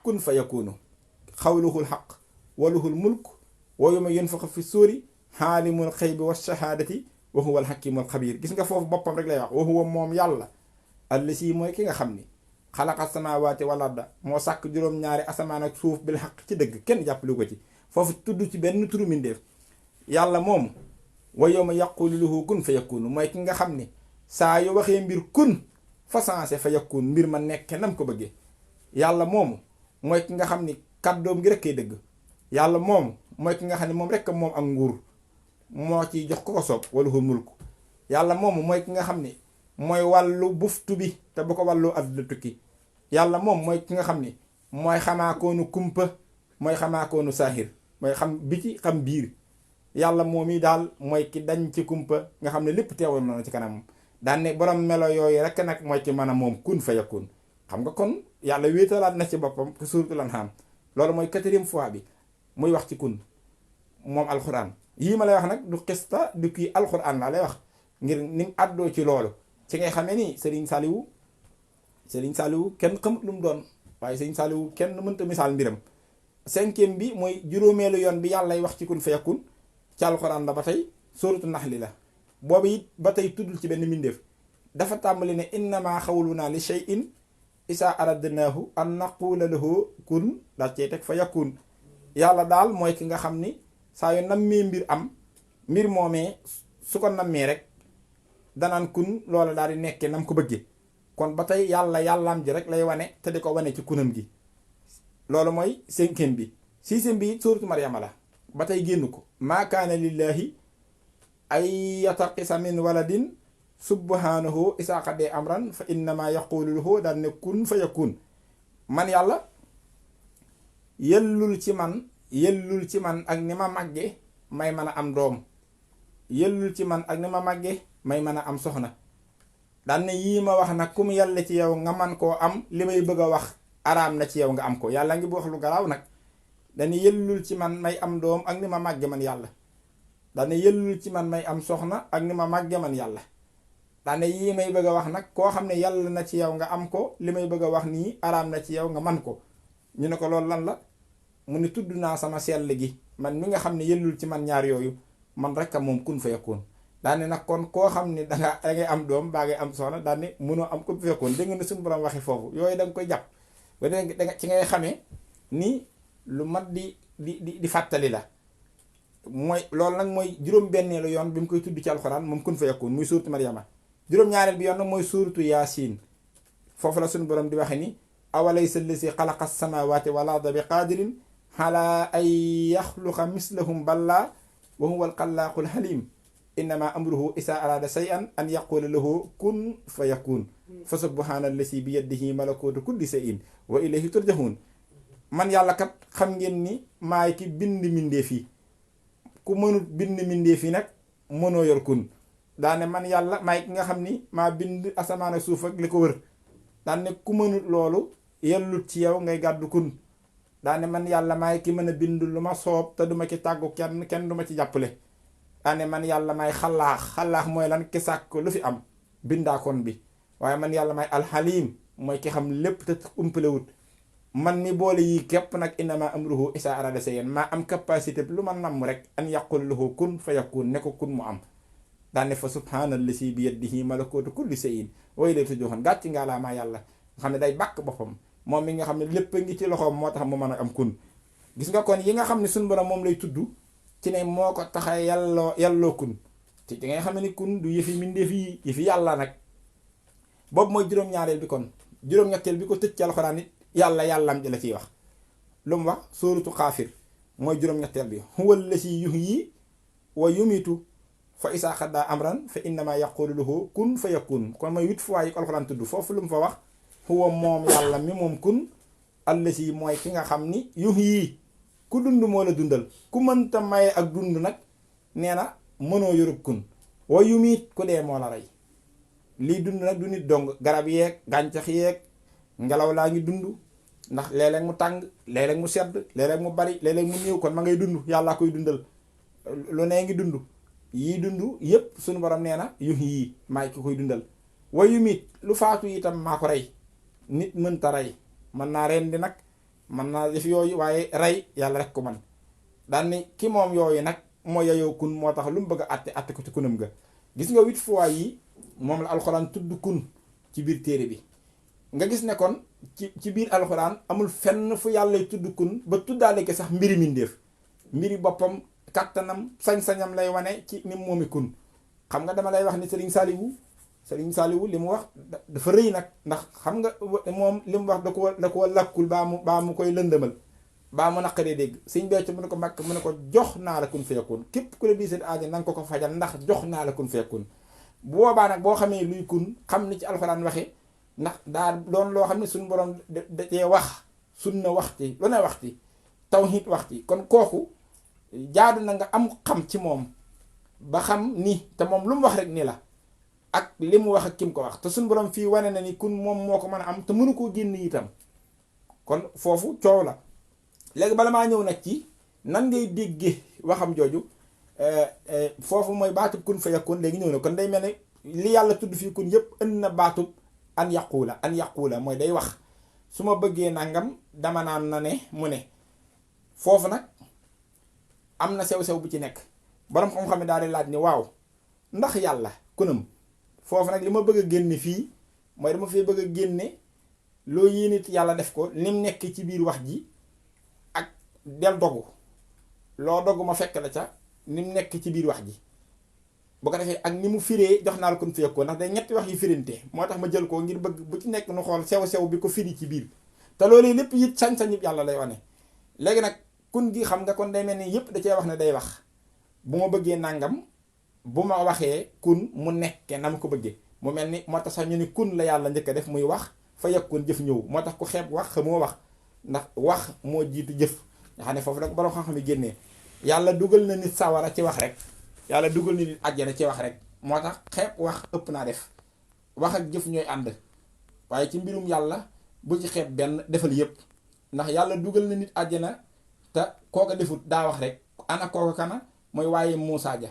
kun fa yakunu xawluhul haqq wa lahul mulk wa yawma yunfaxu fi suuri xaalimul xaybi wa shahaadati wa huwa al hakiimul xabiir gis nga foofu boppam rek lay wax wa huwa moom yàlla allazi mooy ki nga xam ni xalaqa samaawaati wal arda moo sàkk juróom-ñaari asamaan ak suuf bil haqq ci dëgg kenn jàppale ko ci foofu tudd ci benn turu mindeef yàlla moom wa yawma yaqulu lahu kun fa yakunu mooy ki nga xam ni saa yu waxee mbir kun fa sensé fa yakun mbir ma nekk nam ko bëggee yàlla moomu mooy ki nga xam ni kàddoom gi rek kay dëgg yàlla moomu mooy ki nga xam ne moom rek moom ak nguur moo ci jox ko soob wala hu mulk yàlla moomu mooy ki nga xam ni mooy wàllu buftu bi te bu ko wàllu adduna tukki yàlla moom mooy ki nga xam ni mooy xamaakoonu kumpa mooy xamaakoonu saahir mooy xam biti xam biir yàlla moom yi daal mooy ki dañ ci kumpa nga xam ne lépp teewoon na ci kanam daan ne borom melo yooyu rek nag mooy ci mën a moom kun fa yakun xam nga kon yàlla wéetalaat na ci boppam ku suuratul An'aam loolu mooy 4e fois bi muy wax ci kun moom alxuraan yii ma lay wax nag du xista du kii alxuraan laa lay wax ngir ni mu àddoo ci loolu ci ngay xamee ni Serigne Saliou kenn xamut lu mu doon waaye Serigne Saliou kenn mënta misaal mbiram 5e bi mooy juróomeelu yoon bi yàllay wax ci kun fa yakun ci alxuraan la ba tey sóoratu Naxli la boobu it ba tey tuddul ci benn mbindeef dafa tàmbali ne innama xawluna li shay'in isa aradnaahu an naqula lahu kun daal cee teg fa yakun yàlla daal mooy ki nga xam ni saa yu nammee mbir am mbir moomee su ko nammee rek danaan kun loola daal di nekkee nam ko bëggee kon ba tey yàllaam ji rek lay wane te di ko wane ci kunam gi loolu mooy 5e bi 6e bi it suuratu Maryama la ba tey génn ko maa kaana lillaahi ay yataqisa min waladin subhanahu isaa qadee amran fa innama yaqulu lahu daan ne kun fa yakun man yàlla yellul ci man ak ni ma màgge may mën a am doom yellul ci man ak ni ma màgge may mën a am soxna daan ne yii ma wax nag ku mu yàlla ci yow nga man koo am li may bëgg a wax araam na ci yow nga am ko yàlla ngi bu wax lu garaaw nag dana yellul ci man may am doom ak ni ma màgge man yàlla dana yellul ci man may am soxna ak ni ma màgge man yàlla dana yii may bëgg a wax nag koo xam ne yàlla na ci yow nga am ko li may bëgg a wax nii araam na ci yow nga man ko ñu ne ko loolu lan la mu ne tudd naa sama sell gi man mi nga xam ne yellul ci man ñaar yooyu man rek a moom kun fa yakun daane nag kon koo xam ne dangay am doom baa ngay am soxna daane mënoo am kun fa yakun dégg nga ne suñu borom waxi foofu yooyu da nga koy jàpp ba danga ci ngay xamee ni lu mat di fàttali la mooy loolu nag mooy juróom-benneelu yoon bi mu koy tudd ci alxuraan moom kun fa yakun muy suuratu Maryama juróom-ñaareel bi yoon nag mooy suuratu Yaasiin foofu la suñu borom di waxe ni awalaysa allazi xalaqa samaawaati wal arda bi qaadirin ala an yaxluqa mislahum ballaa wa huwa alxallaaqul xaliim innama amruhu isaa araada shay'an an yaqula lahu kun fa yakun fa subhaana allazi bi yadihi malakuutu kulli shay'in wa ilayhi turjahuun man yàlla kat xam ngeen ni maay ki bind mbindeef yi ku mënut bind mbindeef yi nag mënoo yor kun. daane man yàlla maay ki nga xam ni maa bind asamaan ak suuf ak li ko wër. daane ku mënut loolu yellut ci yow ngay gàddu kun. daane man yàlla maay ki mën a bind lu ma soob te duma ci tàggu kenn duma ci jàppale. daane man yàlla maay xalaax mooy lan ki sàkk lu fi am bindaakoon bi. waaye man yàlla maay alxalim mooy ki xam lépp te umpalewut. man mi boole yii képp nag innama amruhu isa arada shay'an maa am capacité lu ma namm rek an yaqul lahu kun fa yakun ne ko kun mu am. daane fa subhaanallazi bi yadihi malakuutu kulli shay'in wa ilayhi turja'uun gàcc ngaa laa maa yàlla nga xam ne day bàkk boppam moom mi nga xam ne lépp a ngi ci loxoom moo tax mu mën a am kun. gis nga kon yi nga xam ne suñu borom moom lay tudd ci ne moo ko taxa yàlloo kun ci da ngay xam ne ni kun du yëfi mindeef yi yëfi yàlla nag. boobu mooy juróom-ñaareel bi kon juróom-ñetteel bi ko tëj ci alxuraan it yàllaam ji la ciy wax. lu mu wax sóoratu xaafir mooy juróom-ñetteel bi huwa allazi yuhyi wa yumiitu fa isaa xaddaa amran fa innama yaqulu lahu kun fa yakun kon mooy 8 fois yi ko alxuraan tudd foofu lu mu fa wax huwa moom yàlla mi moom kun allazi mooy ki nga xam ni yuhyi ku dund moo la dundal ku mënta maye ak dund nag nee na mënoo yorub kun wa yumiit ku dee moo la rey. lii dund nag du nit dong garab yeeg gàncax yeeg ngelaw laa ngi dund ndax léeg-léeg mu tàng léeg-léeg mu sedd léeg-léeg mu bari léeg-léeg mu néew kon ma ngay dund yàllaa koy dundal lu nee ngi dund yii dund yépp suñu borom nee na yii maay ki koy dundal. wayu mit lu faatu itam maa ko rey nit mënta rey mën naa rendi nag mën naa def yooyu waaye rey yàlla rek ko man daan ni ki moom yooyu nag moo yayoo kun moo tax lu mu bëgg a àtte ko ci kunam ga. gis nga 8 fois yi moom la alxuraan tudd kun ci biir téere bi nga gis ne kon ci biir alxuraan amul fenn fu yàlla tudd kun ba tuddaale ko sax mbiri mindeef mbiri boppam kattanam sañ-sañam lay wane ci ni moomi kun. xam nga dama lay wax ni Serigne Saliou li mu wax dafa rëy nag ndax xam nga moom li mu wax da ko lakkul baa mu koy lëndëmal baa mu naqaree dégg sëñ becc mu ne ko màkk mu ne ko jox naa la kun fayakun képp ku la di seen aajo na nga ko fajal ndax jox naa la kun fayakun. bu boobaa nag boo xamee luy kun xam ni ci alxuraan waxe ndax daa doon loo xam ne suñu borom da cee wax sunna wax ci lu ne wax ci tawhid wax ci kon kooku jaadu na nga am xam ci moom ba xam ni te moom lu mu wax rek ni la ak li mu wax ak ki mu ko wax te suñu borom fii wane na ni kun moom moo ko mën a am te mënu koo génn itam kon foofu coow la. léegi bala maa ñëw nag ci nan ngay déggee waxam jooju foofu mooy baatub kun fa yakun léegi ñëw na kon day mel ne li yàlla tudd fii kun yëpp ënd na baatub an yaquula mooy day wax su ma bëggee nangam dama naan na ne mu ne foofu nag am na sew-sew bu ci nekk borom xam-xam ne daal di laaj ni waaw ndax yàlla kunam foofu nag li ma bëgg a génne fii mooy dama fee bëgg a génne loo yéenit yàlla def ko lim nekk ci biir wax ji ak del dogu loo dogu ma fekk la ca nim nekk ci biir wax ji bu ko defee ak ni mu firee jox naa la kun fekk ko ndax day ñetti wax yu firinte moo tax ma jël ko ngir bëgg bu ci nekk nu xool sew-sew bi ko firi ci biir te loolu lépp it sañ-sañu yàlla lay wane. léegi nag kun gi xam nga kon day mel ni yëpp da cee wax ne day wax bu ma bëggee nangam bu ma waxee kun mu nekke na ma ko bëggee mu mel ni moo tax sax ñu ni kun la yàlla njëkk a def muy wax fa yakun jëf ñëw moo tax ku xeeb wax xamoo wax ndax wax moo jiitu jëf nga xam ne foofu nag borom xam-xam yi génnee yàlla dugal na nit sawara ci wax rek yàlla dugal na nit àjjana ci wax rek moo tax xeeb wax ëpp naa def wax ak jëf ñooy ànd waaye ci mbirum yàlla bu ci xeeb benn defal yépp ndax yàlla dugal na nit àjjana te kooka defut daa wax rek ana kooka kana mooy waaye Muusaa ja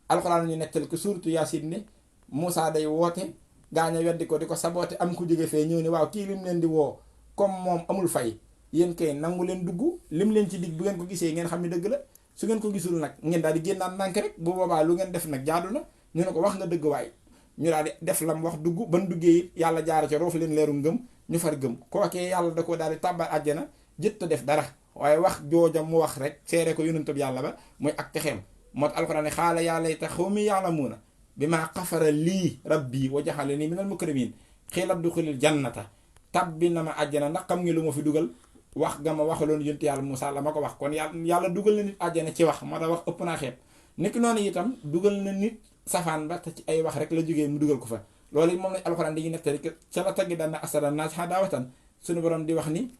alxuraan ñu nettal ko suuratu Yaasin ne Muusaa day woote gaaña weddi ko di ko saboote am ku jóge fee ñëw ne waaw kii lim leen di woo comme moom amul fay yéen kay nangu leen dugg lim leen ci dig bu ngeen ko gisee ngeen xam ne dëgg la su ngeen ko gisul nag ngeen daal di génnaan nànk rek bu boobaa lu ngeen def nag jaadu na ñu ne ko wax nga dëgg waay ñu daal di def lam wax dugg ban duggee it yàlla jaara ca roofu leen leeru ngëm ñu far gëm kookee yàlla da ko daal di tàbbal àjjana jëtt a def dara waaye wax jooja mu wax rek seere ko yonentab yàlla ba mooy ak texeem moo tax alxuraan ne xaala yaa layta qawmi ya'lamuuna bimaa xafara lii rabbi wa jaxalanii minal mukramiin qiila udxulil jannata tabbi na ma àjjana ndax xam nga lu ma fi dugal wax ga ma waxaloon yonent yàlla Muusaa la ma ko wax kon yàlla dugal na nit àjjana ci wax moo tax wax ëpp naa xeeb nekk noonu itam dugal na nit safaan ba te ci ay wax rek la jógee mu dugal ko fa loolu moom lañ alxuraan di nettali ca la taggi daan na asara naas daawatan suñu borom di wax ni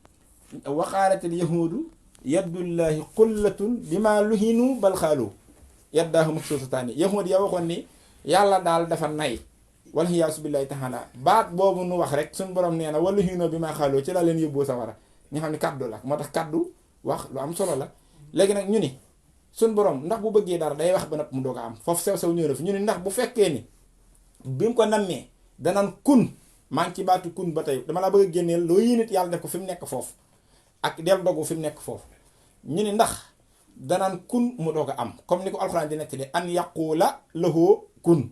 waxaalatil yahuudu yaddullahi qullatun bima luhinu bal xaalu yaddaahu mabsuutataani yahuud ya waxoon ni yàlla daal dafa nay wala iyaasu billahi taala baat boobu nu wax rek suñu borom nee na wala luhinu bima xaalu ci la leen yóbboo sawara ñu xam ne kaddu la moo tax kaddu wax lu am solo la. léegi nag ñu ni suñ borom ndax bu bëggee dara day wax ba nag mu doog a am foofu sew ñëw na fi ñu ni ndax bu fekkee ni bi mu ko nammee danaan kun maa ngi ci baatu kun ba tey dama laa bëgg a génneel loo yéenit yàlla def ko fi mu nekk foofu ak del dogu fi mu nekk foofu ñu ni ndax danaan kun mu doog a am comme ni ko alxuraan di nekk de an yaquula lahu kun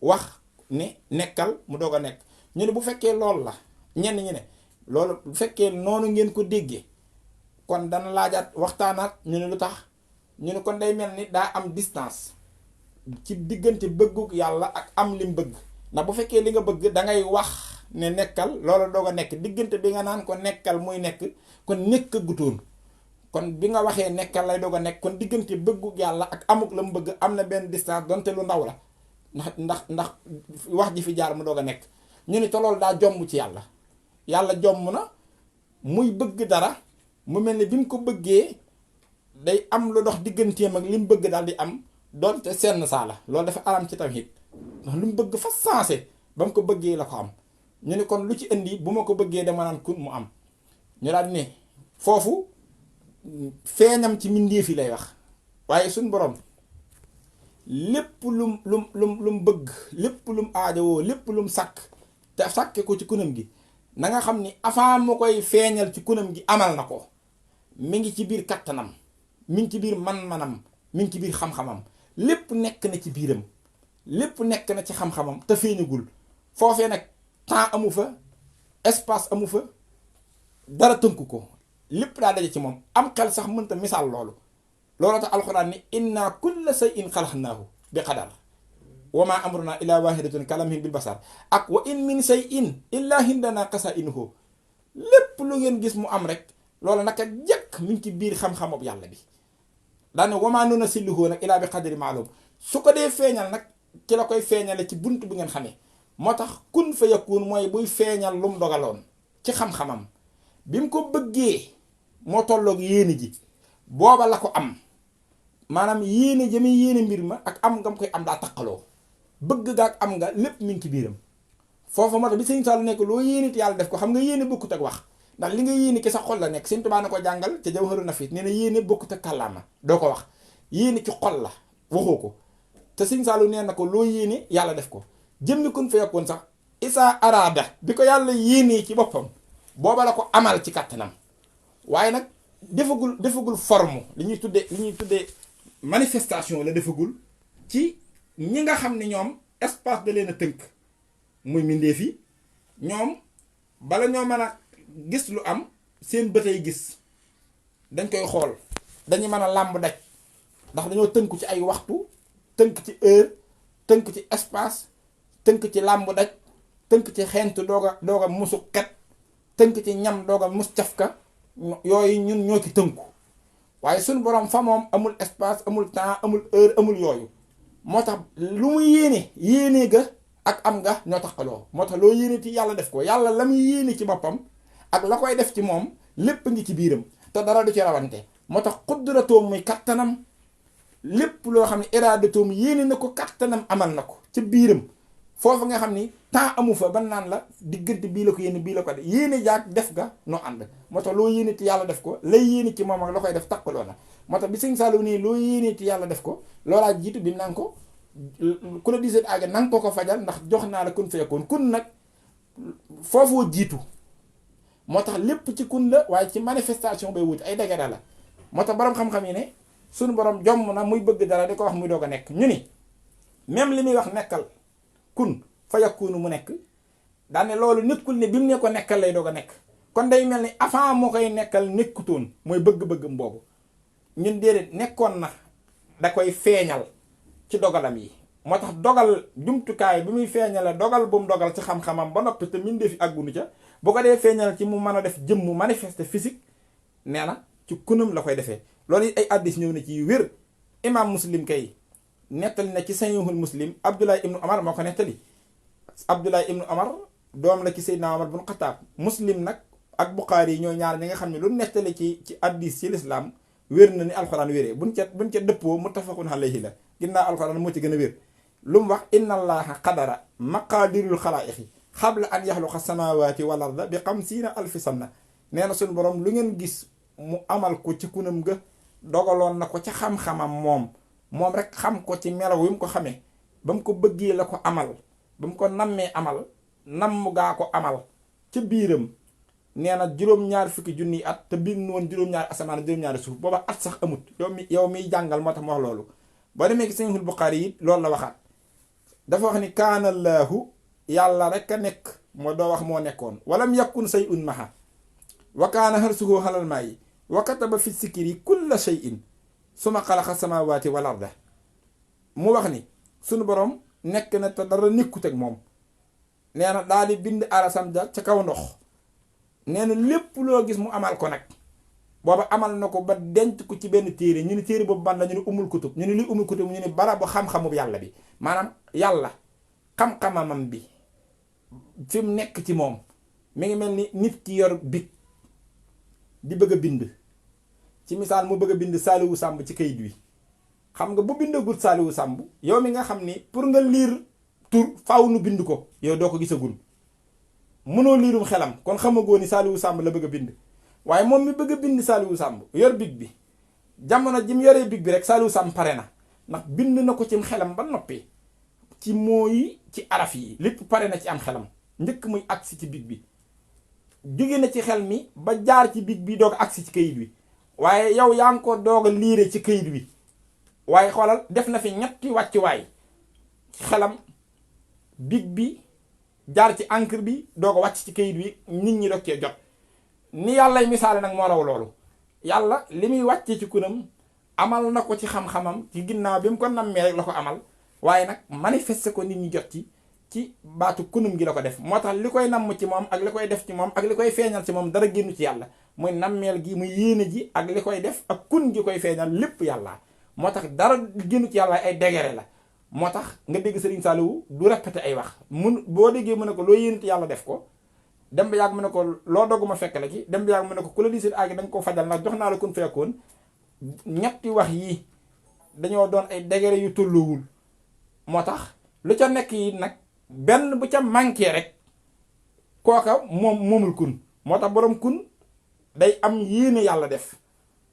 wax ni nekkal mu doog a nekk ñu ne bu fekkee loolu la ñenn ñi ne loolu bu fekkee noonu ngeen ko déggee kon dana laajaat waxtaanaat ñu ne lu tax ñu ne kon day mel ni daa am distance ci diggante bëgguk yàlla ak am lim bëgg ndax bu fekkee li nga bëgg da ngay wax ne nekkal loolu doog a nekk diggante bi nga naan ko nekkal muy nekk kon nekk gutoon kon bi nga waxee nekkal lay doog a nekk kon diggante bëgguk yàlla ak amuk la mu bëgg am na benn distance donte lu ndaw la ndax wax ji fi jaar mu doog a nekk ñu ne te loolu daa jomm ci yàlla yàlla jomm na muy bëgg dara mu mel ni bi mu ko bëggee day am lu dox digganteem ak li mu bëgg daal di am doonte senn saa la loolu dafa aram ci tawhid ndax lu mu bëgg fa sensé ba mu ko bëggee la ko am ñu ne kon lu ci indi bu ma ko bëggee dama naan kun mu am ñu daal ne foofu feeñam ci mbindeef yi lay wax waaye suñ borom lépp lum bëgg lépp lum aajowoo lépp lum sàkk te sàkke ko ci kunam gi na nga xam ni avant mu koy feeñal ci kunam gi amal na ko mi ngi ci biir kattanam mi ngi ci biir man-manam mi ngi ci biir xam-xamam lépp nekk na ci biiram lépp nekk na ci xam-xamam te feeñagul foofee nag temps amu fa espace amu fa dara tënku ko lépp daa daje ci moom am xel sax mënta misaal loolu tax alxuraan ni inna kulla shay'in xalaqnaahu bi qadar wa ma amruna illa wahidatun kalamhin bil basar ak wa in min shay'in illa hindana qasainuhu lépp lu ngeen gis mu am rek loolu naka jëkk mi ngi ci biir xam-xamub yàlla bi daane wamaa nunazziluhu nag ilaa bi qadri ma'lum su ko dee feeñal nag ci la koy feeñale ci bunt bi ngeen xamee moo tax kun fa yakun mooy buy feeñal lu mu dogaloon ci xam-xamam bi mu ko bëggee moo tolloog yéene ji booba la ko am maanaam yéene jëme yéene mbir ma ak am nga koy am daa taqaloo bëgg ga ak am nga lépp mi ngi ci biiram foofu moo tax bi sëñ Saalu nekk loo yéene te yàlla def ko xam nga yéene bokkut ak wax ndax li nga yéene ki sa xol la nekk sëñ Tuubaa na ko jàngal ca Jawharu Nafiis nee na yéene bokkut ak kàllaama doo ko wax yéene ci xol la waxoo ko te sëñ Saalu nee na ko loo yéene yàlla def ko jëmmi kun fa yakun sax isaa araada bi ko yàlla yéenee ci boppam booba la ko amal ci kàttanam waaye nag defagul forme li ñuy tuddee manifestation la defagul ci ñi nga xam ne ñoom espace da leen a tënk muy mbindeef yi ñoom bala ñoo mën a gis lu am seen bëtay gis dañ koy xool dañuy mën a làmb daj ndax dañoo tënku ci ay waxtu tënk ci heure tënk ci espace tënk ci làmb daj tënk ci xeent doog a musu xet tënk ci ñam doog a mus cafka yooyu ñun ñoo ci tënku waaye suñu borom fa moom amul espace amul temps amul heure amul yooyu moo tax lu mu yéene ga ak am nga ñoo taxaloo moo tax loo yéene ci yàlla def ko yàlla la muy yéene ci boppam ak la koy def ci moom lépp ngi ci biiram te dara du ci rawante moo tax xudratoom muy kattanam lépp loo xam ne iraadatoom yéene na ko kattanam amal na ko ci biiram foofu nga xam ni temps amu fa ban naan la diggante bii la ko yéene bii la ko def yéene jaag def ga noo ànd moo tax loo yéene ci yàlla def ko lay yéene ci moom ak la koy def takkaloo na moo tax bi sëñ Saliou nii loo yéene ci yàlla def ko loolaa jiitu bi naan ko ku la disee aaga nanga ko fajal ndax jox naa la kun feekoon kun nag foofoo jiitu moo tax lépp ci kun la waaye ci manifestation bay wuti ay degera la moo tax borom xam-xam yi ne suñu borom jomm na muy bëgg dara di ko wax muy doog a nekk ñu ni même li muy wax nekkal kun fa yakunu mu nekk daane loolu nekkul ne bi mu ne ko nekkal lay doog a nekk kon day mel ni avant moo koy nekkal nekkutoon mooy bëgg-bëggam boobu ñun déedéet nekkoon na da koy feeñal ci dogalam yi moo tax dogal jumtukaay bi muy feeñale dogal bu mu dogal ci xam-xamam ba noppi te min defi àggunu ca bu ko dee feeñal ci mu mën a def jëmm manifeste physique nee na ci kunam la koy defee loolu it ay addis ñëw na ci wér imam muslim kay nettali na ci sahihul muslim Abdullah ibnu Omar moo ko nettali Abdullah ibnu Omar doom la ci Seydina Omar bun Xataab muslim nag ak Buxaari yi ñoo ñaar ñi nga xam ne lu nettali ci hadiis ci lislaam wér na ni alxuraan wéree buñ ca dëppoo muttafaqun alayhi la ginnaaw alxuraan moo ci gën a wér. lu mu wax inna allaha qadara maqaadirul xalaa'iqi xabla an yaxluqa samaawaati wal arda bi 50,000 sanna. nee na suñu borom lu ngeen gis mu amal ko ci kunam ga dogaloon na ko ca xam-xamam moom rek xam ko ci melaw wi mu ko xamee ba mu ko bëggee la ko amal ba mu ko nammee amal namm gaa ko amal ca biiram. nee na juróom-ñaar fukki junniy at te biir woon juróom-ñaari asamaan juróom-ñaari suuf booba at sax amut yow miy jàngal moo tax mu wax loolu. boo demee ci Sahihul Buxaari yi loolu la waxaat dafa wax ni kaanallaahu yàlla rek a nekk moo doo wax moo nekkoon walam yakun shay'un maha wa kaana harsuhu alal maa'i wa kataba fi sikri kulla shay'in suma xalaqa samaawaati wal arda. mu wax ni sunu borom nekk na te dara nekkut ak moom. nee na daal di bind arasam ja ca kaw ndox. nee na lépp loo gis mu amal ko nag booba amal na ko ba denc ko ci benn téere ñu ni téere boobu ban la ñu ni umul kutub ñu ni luy umul kutub ñu ni barabu xam-xamu yàlla bi maanaam yàlla xam-xamamam bi fi mu nekk ci moom mi ngi mel ni nit ki yor big di bëgg a bind ci misaal mu bëgg a bind Saliou Samb ci kayit wi xam nga bu bindagul Saliou Samb yow mi nga xam ni pour nga liir tur faaw nu bind ko yow doo ko gisagul mënoo liirum xelam kon xamagoo ni Saliou Samb la bëgg a bind waaye moom mi bëgg a bind Saliou Samb yor big bi jamono ji mu yoree big bi rek Saliou Samb pare na ndax bind na ko ci xelam ba noppi ci mooyi ci araf yi lépp pare na ci am xelam njëkk muy agsi ci big bi jóge na ci xel mi ba jaar ci big bi doog agsi ci kayit wi waaye yow yaa ngi ko doog a liire ci kayit wi waaye xoolal def na fi ñetti wàccuwaay xelam big bi jaar ci encre bi doog a wàcc ci kayit wi nit ñi doog cee jot ni yàllay misaale nag moo raw loolu yàlla li muy wàccee ci kunam amal na ko ci xam-xamam ci ginnaaw bi mu ko nammee rek la ko amal waaye nag manifesté ko nit ñi jot ci baatu kunum gi la ko def moo tax li koy namm ci moom ak li koy def ci moom ak li koy feeñal ci moom dara génn ci yàlla muy nammeel gi muy yéene ji ak li koy def ak kun gi koy feeñal lépp yàlla moo tax dara génn ci yàlla ay degré la. moo tax nga dégg Serigne Saliou du répété ay wax boo déggee mu ne ko loo yéene yàlla def ko dem ba yàgg mu ne ko loo dogg ma fekk la ci dem ba yàgg mu ne ko ku la di seen àgg da nga ko fajal ndax jox naa la kun fekkoon ñetti wax yi dañoo doon ay degré yu tolloowul moo tax lu ca nekk yi nag benn bu ca manqué rek kooka moomul kun moo tax borom kun day am yéene yàlla def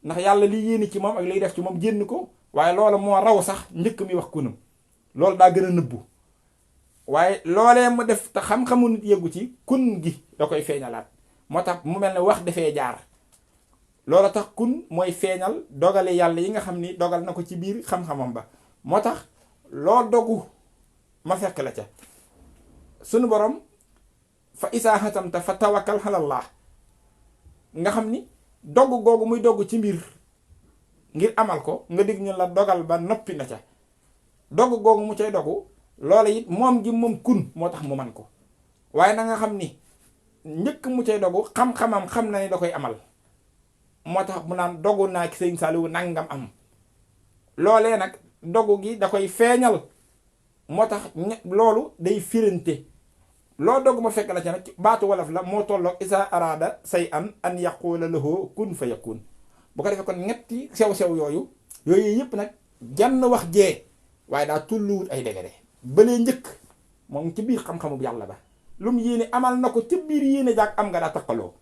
ndax yàlla li yéene ci moom ak liy def ci moom génn ko waaye loola moo raw sax njëkk mi wax kunam loolu daa gën a nëbbu waaye loolee mu def te xam-xamu nit yëggu ci kun gi da koy feeñalaat moo tax mu mel ne wax dafee jaar loola tax kun mooy feeñal dogale yàlla yi nga xam ni dogal na ko ci biir xam-xamam ba moo tax loo dogu ma fekk la ca sunu borom fa isaa xatamta fa tawakkal alallah nga xam ni dogg googu muy dogg ci mbir ngir amal ko nga dégg ñu la dogal ba noppi na ca dogg googu mu cay dogu loola it moom gi moom kun moo tax mu man ko waaye na nga xam ni njëkk mu cay dogu xam-xamam xam na ni da koy amal moo tax mu naan dogu naa ki Sëriñ Saliou nangam am loolee nag dogu gi da koy feeñal moo tax loolu day firante loo dogg ma fekk la ca nag baatu wolof la moo tolloog isa araada say an yaqula lahu kun fa yakun bu ko defee kon ñetti sew-sew yooyu yëpp nag jann wax jee waaye daa tulluwut ay degere balee njëkk moom ci biir xam-xamu yàlla ba lu mu yéene amal na ko ci biir yéene jaag am nga daa taqaloo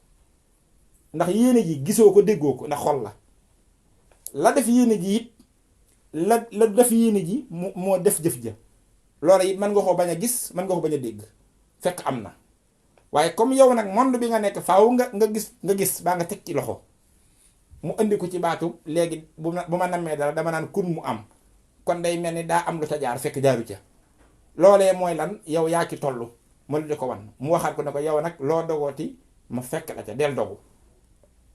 ndax yéene ji gisoo ko déggoo ko ndax xol la def yéene ji it la def yéene ji moo def jëf ja loola it mën nga ko bañ a gis mën nga ko bañ a dégg fekk am na waaye comme yow nag monde bi nga nekk faaw nga gis baa nga teg ci loxo mu indi ko ci baatu léegi bu ma nammee dara dama naan kun mu am kon day mel ni daa am lu ca jaar fekk jaaru ca loolee mooy lan yow yaa ci toll ma lu di ko wan mu waxaat ko ne ko yow nag loo dogooti ma fekk la ca del dogu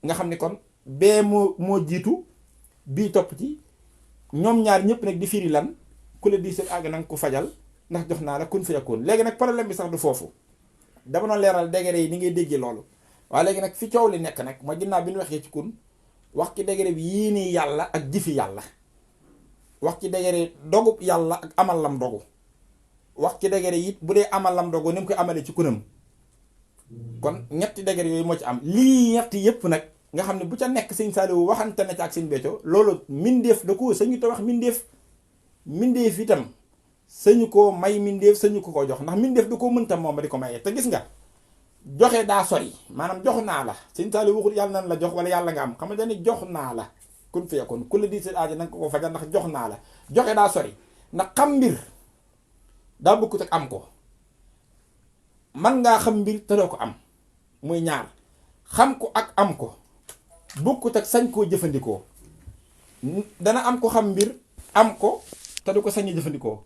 nga xam ni kon bee moo jiitu bii topp ci ñoom ñaar ñëpp nag di firi lan ku la di seen àgg na nga ko fajal ndax jox naa la kun fa yakun léegi nag problème bi sax du foofu dama doon leeral degré yi ni ngay déggee loolu waaye léegi nag fi coow li nekk nag mooy ginnaaw bi ñu waxee ci kun wax ci degré bi yéene yàlla ak jëfi yàlla wax ci degré dogub yàlla ak amal lam dogu wax ci degré it bu dee amal lam dogu ni mu koy amalee ci kunam kon ñetti degré yooyu moo ci am lii ñetti yëpp nag nga xam ne bu ca nekk sëñ Saliou waxante na ci ak sëñ Béthio loolu mindeef da ko sañu te wax mindeef itam sañu koo may mindeef sañu ko jox ndax mindeef da koo mënta moom ba di ko mayee te gis nga joxe daa sori maanaam jox naa la sëñ Saliou waxul yàlla nan la jox wala yàlla nga am xam nga dañu jox naa la kun feekoon ku la di si aajo nanga ko fajal ndax jox naa la joxe daa sori ndax xam mbir daa bokkut ak am ko man ngaa xam mbir te doo ko am muy ñaar xam ko ak am ko bokkut ak sañ koo jëfandikoo dana am ko xam mbir am ko te du ko sañ jëfandikoo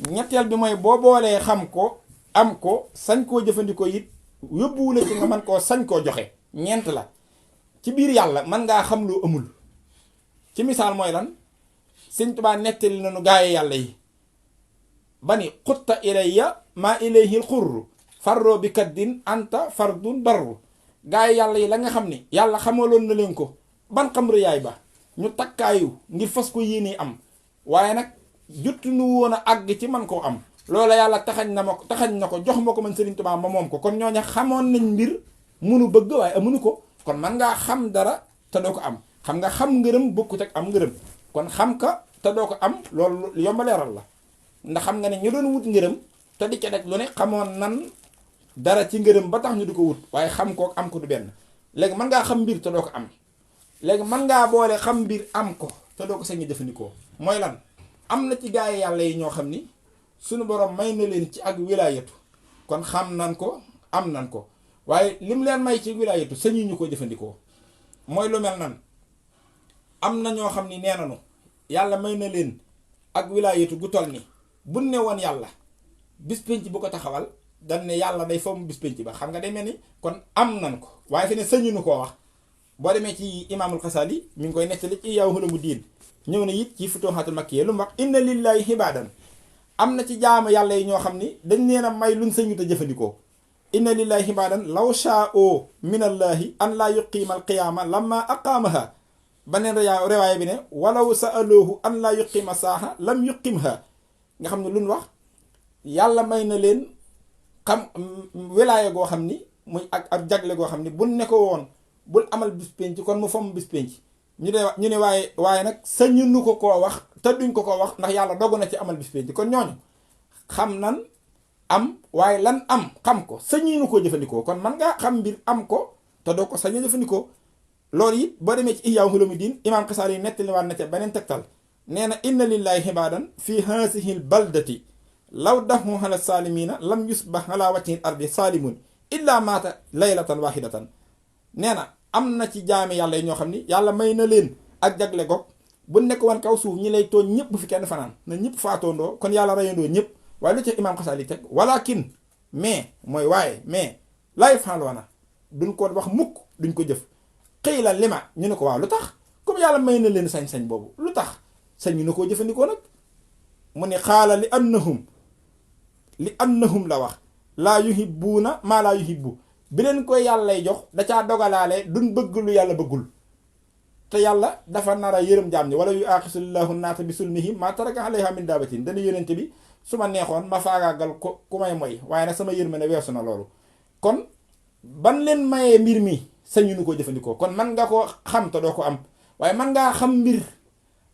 ñetteel bi mooy boo boolee xam ko am ko sañ koo jëfandikoo it yóbbuwula ci nga man koo sañ koo joxe ñeent la ci biir yàlla man ngaa xam loo amul ci misaal mooy lan Sëñ Tuubaa nettali nañu gaaye yàlla yi ba ni xutta ilayya maa ilayhil xurru farroo bi kaddin anta fardun barru gaaye yàlla yi la nga xam ni yàlla xamaloon na leen ko ban xam rëyaay ba ñu takkaayu ngir fas ko yéene am waaye nag jotu nu woon a àgg ci man koo am loola yàlla taxañ na ko jox ma ko man Sëriñ Tuubaa ma moom ko kon ñooña xamoon nañ mbir munu bëgg waaye amuñu ko kon man ngaa xam dara te doo ko am xam nga xam ngërëm bokkut ak am ngërëm kon xam ka te doo ko am loolu yomba leeral la ndax xam nga ne ñu doon wut ngërëm te di ca def lu ne xamoon nan dara ci ngërëm ba tax ñu di ko wut waaye xam ko am ko du benn léegi mën ngaa xam mbir te doo ko am léegi mën ngaa boole xam mbir am ko te doo ko sañ jëfandikoo mooy lan am na ci gaay yàlla yi ñoo xam ni suñu borom may na leen ci ak wilaayatu kon xam nan ko am nan ko waaye lim leen may ci wilaayatu sañu ñu ko jëfandikoo mooy lu mel nan am na ñoo xam ni nee nañu yàlla may na leen ak wilaayatu gu toll ni buñ ne woon yàlla bis penc bu ko taxawal dañ ne yàlla day fomm bis penc ba xam nga day mel ni kon am nan ko waaye fi ne sañu ñu koo wax boo demee ci imaamul Xasaali mi ngi koy nettali ci Ihyaa Ulumuddin ñëw na it ci Futuuhaatul Makkiyya lu mu wax inna lillahi ibaadan am na ci jaamu yàlla yi ñoo xam ni dañ leen a may luñ sañu te jëfandikoo inna lillahi ibaadan law shaa'u minallahi an laa yuqiima al qiyaama lamma aqaamaha baneen riwaaya bi ne walaw sa'aluhu an laa yuqiima saaha lam yuqimha nga xam ne luñ wax yàlla may na leen xam wilaaya goo xam ni muy ak jagle goo xam ni buñ ne ko woon bul amal bis penc kon mu fomm bis penc ñu ne waaye nag sañu nu ko koo wax te duñ ko wax ndax yàlla dogu na ci amal bis penc kon ñooñu xam nan am waaye lan am xam ko sañu nu ko jëfandikoo kon man ngaa xam mbir am ko te doo ko sañu jëfandikoo loolu it boo demee ci Ihyaa Ulumuddin imaam Xasaali yi nettaliwaat na ca beneen tegtal nee na inna lillahi ibaadan fi haasihi l baldati law dahu ala saalimiina lam yusbah ala wajhi l ardi saalimun illa maata laylatan wahidatan nee na am na ci jaami yàlla yi ñoo xam ni yàlla may na leen ak jagle goog bu nekk woon kaw suuf ñi lay tooñ ñëpp bu fi kenn fanaan na ñëpp faatoondoo kon yàlla rayandoo ñëpp waaye lu ca imaam Xasaali teg walakin mais mooy waaye mais laay faaloona duñ ko wax mukk duñ ko jëf xëy la lima ñu ne ko waaw lu tax comme yàlla may na leen sañ-sañ boobu lu tax sañ ñu ne koo jëfandikoo nag mu ne xaala li annahum la wax laa yuhibbuuna maa laa yuhibbu bi leen koy yàllay jox da caa dogalaale duñ bëgg lu yàlla bëggul te yàlla dafa nar a yërëm jaam ñi wala yu aaxisullahu naata bi sulmihim maa taraka alayha min daabatin dana yónente bi su ma neexoon ma faagaagal ko ku may moy waaye nag sama yërmande weesu na loolu kon ban leen mayee mbir mi sañu nu ko jëfandikoo kon man nga ko xam te doo ko am waaye man ngaa xam mbir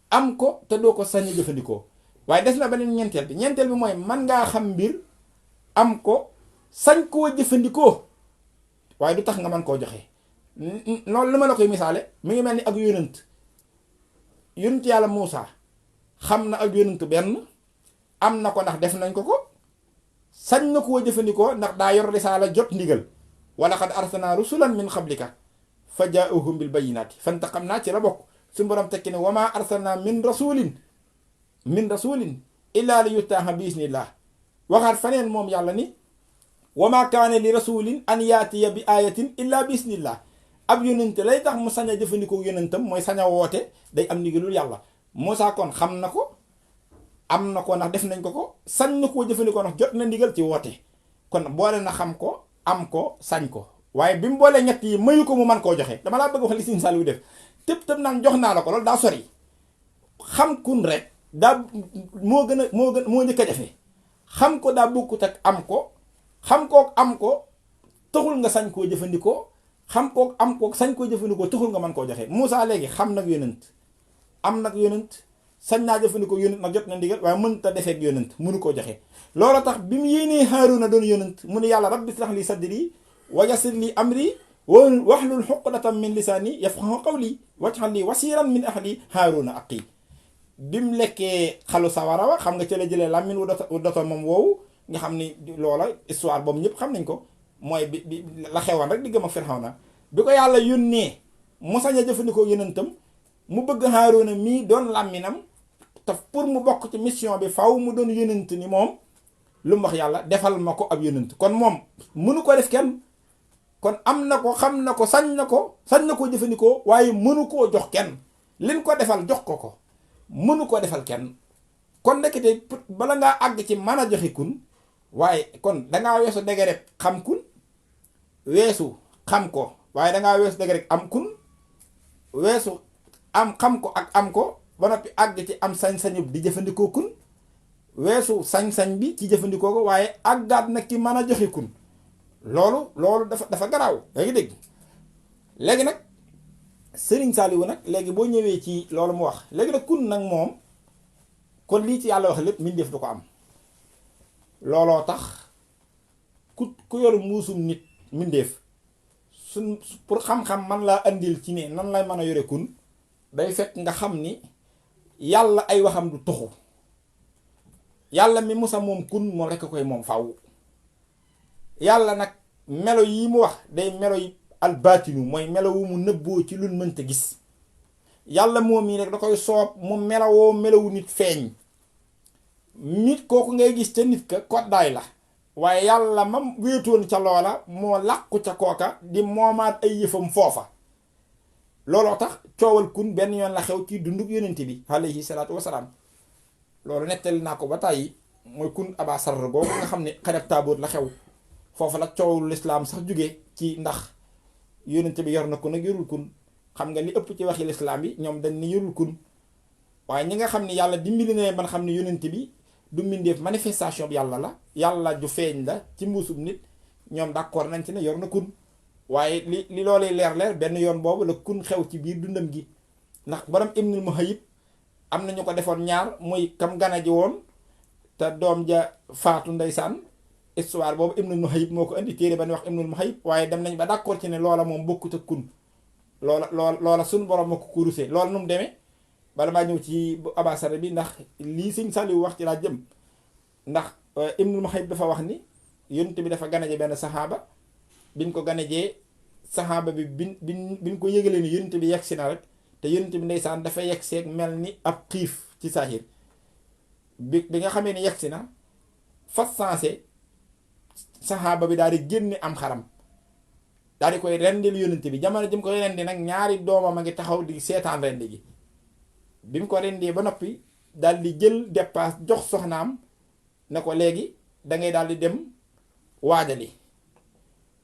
am ko te doo ko sañ jëfandikoo waaye des na beneen ñeenteel bi mooy man ngaa xam mbir am ko sañ koo jëfandikoo waaye du tax nga mën koo joxe loolu li ma la koy misaale mi ngi mel ni ak yonent yàlla Muusa xam na ak yonent benn am na ko ndax def nañ ko sañ na koo jëfandikoo ndax daa yor risaala jot ndigal wa laqad arsalnaa rusulan min qablika fa jaa'uhum bil bayyinaati fantaqamnaa ci la bokk suñu borom tekki ne wa maa arsalnaa min rasulin illaa li yutaa'a bi iznillah waxaat faneen moom yàlla ni wa maa kaana li rasulin an yaatiya bi ayatin illa bi iznillah ab yonente lay tax mu sañ a jëfandikoo yonentam mooy sañ a woote day am ndigalul yàlla Muusaa kon xam na ko am na ko ndax def nañ ko sañ na koo jëfandikoo ndax jot na ndigal ci woote kon boole na xam ko am ko sañ ko waaye bi mu boolee ñett yi mayu ko mu man koo joxe dama laa bëgg wax li Sëriñ Saliou def tëb naan jox naa la ko loolu daa sori xam kun rek daa moo njëkk a jafe xam ko daa bokkut ak am ko xam kook am ko taxul nga sañ koo jëfandikoo xam ko am ko sañ koo jëfandikoo taxul nga mën koo joxe. Moussa léegi xam nag yonent am nag yonent sañ naa jëfandikoo yonent nag jot na ndigal waaye mënut a defeek yonent mënu koo joxe. loolu tax bi mu yéenee Haaruna doon yonent mu ne yàlla rabbi ishrah li sadri wa yassir li amri wahlul uqdatan min lisaani yafqahu qawli waj'al li wasiiran min ahli Haaruna axii. bi mu lekkee xalu sawara wa xam nga ca la jëlee làmmiñ wu doto moom woowu nga xam ni loola histoire boobu ñëpp xam nañ ko mooy bi la xewoon rek di gëm ak Firawna bi ko yàlla yónnee mu sañ a jëfandikoo yonentam mu bëgg Haaruna mii doon làmminam te pour mu bokk ci mission bi faw mu doon yonent ni moom lu mu wax yàlla defal ma ko ab yonent kon moom mënu ko def kenn kon am na ko xam na ko sañ na koo jëfandikoo waaye mënu koo jox kenn liñ ko defal jox ko mënu koo defal kenn kon nekkite bala ngaa àgg ci mën a joxe kun waaye kon dangaa weesu dege rek xam kun weesu xam ko waaye dangaa weesu dege rek am kun weesu am xam ko ak am ko ba noppi àgg ci am sañ-sañu di jëfandikoo kun weesu sañ-sañ bi ci jëfandikoo ko waaye àggaat nag ci mën a joxe kun loolu dafa garaaw yaa ngi dégg. léegi nag Sëriñ Saaliwu nag léegi boo ñëwee ci loolu mu wax léegi nag kun nag moom kon lii ci yàlla wax lépp mbindeef du ko am looloo tax ku yor muusum nit mbindeef suñ pour xam-xam man laa andil ci ne nan lay mën a yore kun day fekk nga xam ni yàlla ay waxam du tuxu yàlla mi musa moom kun moom rekk koy moom faw yàlla nag melo yi mu wax day melo yi albaatinu mooy melo wu mu nëbboo ci luñ mënta gis yàlla moom yi rek da koy soob mu melowoo melowu nit feeñ nit kooku ngay gis ca nit ka koddaay la waaye yàlla mam wéetoon ca loola moo làqu ca kooka di moomaat ay yëfam foofa looloo tax coowal kun benn yoon la xew ci dunduk yonent bi alayhi salaatu wasalaam loolu nettali naa ko ba tàyyi mooy kun aba sarr googu nga xam ne xareb taaboot la xew foofu la coowul lislaam sax jóge ci ndax yonent bi yor na kun ak yorul kun xam nga li ëpp ci waxi lislaam yi ñoom dañ ni yorul kun waaye ñi nga xam ne yàlla dimbali na man xam ne yonent bi du mbindeef manifestation bi yàlla la yàlla ju feeñ la ci mbuusum nit ñoom d'accord nañ ci ne yor na kun waaye li loolee leer benn yoon boobu la kun xew ci biir dundam gi ndax borom Ibnul Muhayyib am na ñu ko defoon ñaar muy kam gana ji woon te doom ja faatu ndeysaan histoire boobu Ibnul Muhayyib moo ko indi téere ba ni wax Ibnul Muhayyib waaye dem nañ ba d'accord ci ne loola moom bokkut ak kun loola suñu borom moo ko kurusee loola nu mu demee bala maa ñëw ci abasara bi ndax lii Sëñ Saliou wax ci laa jëm ndax Ibnul Muhayyib dafa wax ni yonent bi dafa ganaje benn saxaaba biñ ko ganajee saxaaba bi biñ ko yëgalee ni yonent bi yegsi na rek te yonent bi ndeysaan dafa yegseeg mel ni ab xiif ci saahir bi nga xamee ni yegsi na fas sensé saxaaba bi daal di génne am xaram daal di koy rendil yonent bi jamono jëm koy rendi nag ñaari doomam a ngi taxaw di seetaan rendi gi bi mu ko rendee ba noppi daal di jël dépasse jox soxnaam ne ko léegi dangay daal di dem waajali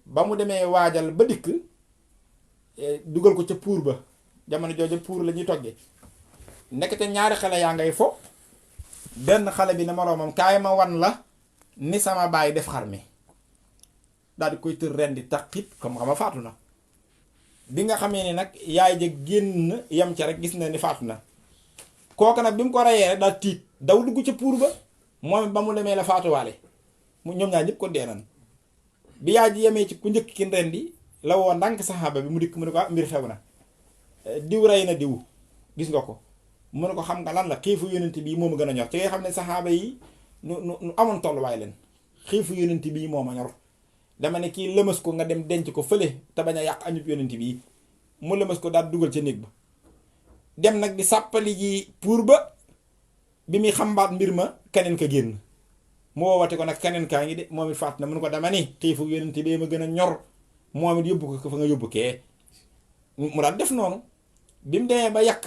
ba mu demee waajal ba dikk dugal ko ca puur ba jamono jooju puur la ñuy toggee nekkate ñaari xale yaa ngay fo benn xale bi ne moroomam kaay ma wan la ni sama baay def xar mi daal di koy tër rendi taqit comme xam nga faatu na bi nga xamee ni nag yaay ja génn yem ca rek gis na ni faatu na kooku nag bi mu ko reyee rek daal tiit daw dugg ca puur ba moom ba mu demee la faatuwaale mu ñoom ñaar ñëpp ko deenan bi yaay ji yemee ci ku njëkk ki rendi la woo ndànk saxaaba bi mu dikk mu ne ko mbir xew na diw rey na diw gis nga ko mu ne ko xam nga lan la xiifu yonent bii moom a gën a ñor ci ngay xam ne saxaaba yi nu amoon tolluwaay leen xiifu yonent bii moom a ñor dama ne kii lëmas ko nga dem denc ko fële te bañ a yàq añub yonent bii mu lëmas ko daal dugal ca néeg ba dem nag di sàppali ji pour ba bi muy xambaat mbir ma keneen ka génn mu woowate ko nag keneen kaa ngi de moom it faat na mun ko dama ni xiifu yonent bee ma gën a ñor moom it yóbbu ko fa nga yóbbu kee mu daal def noonu bi mu demee ba yàq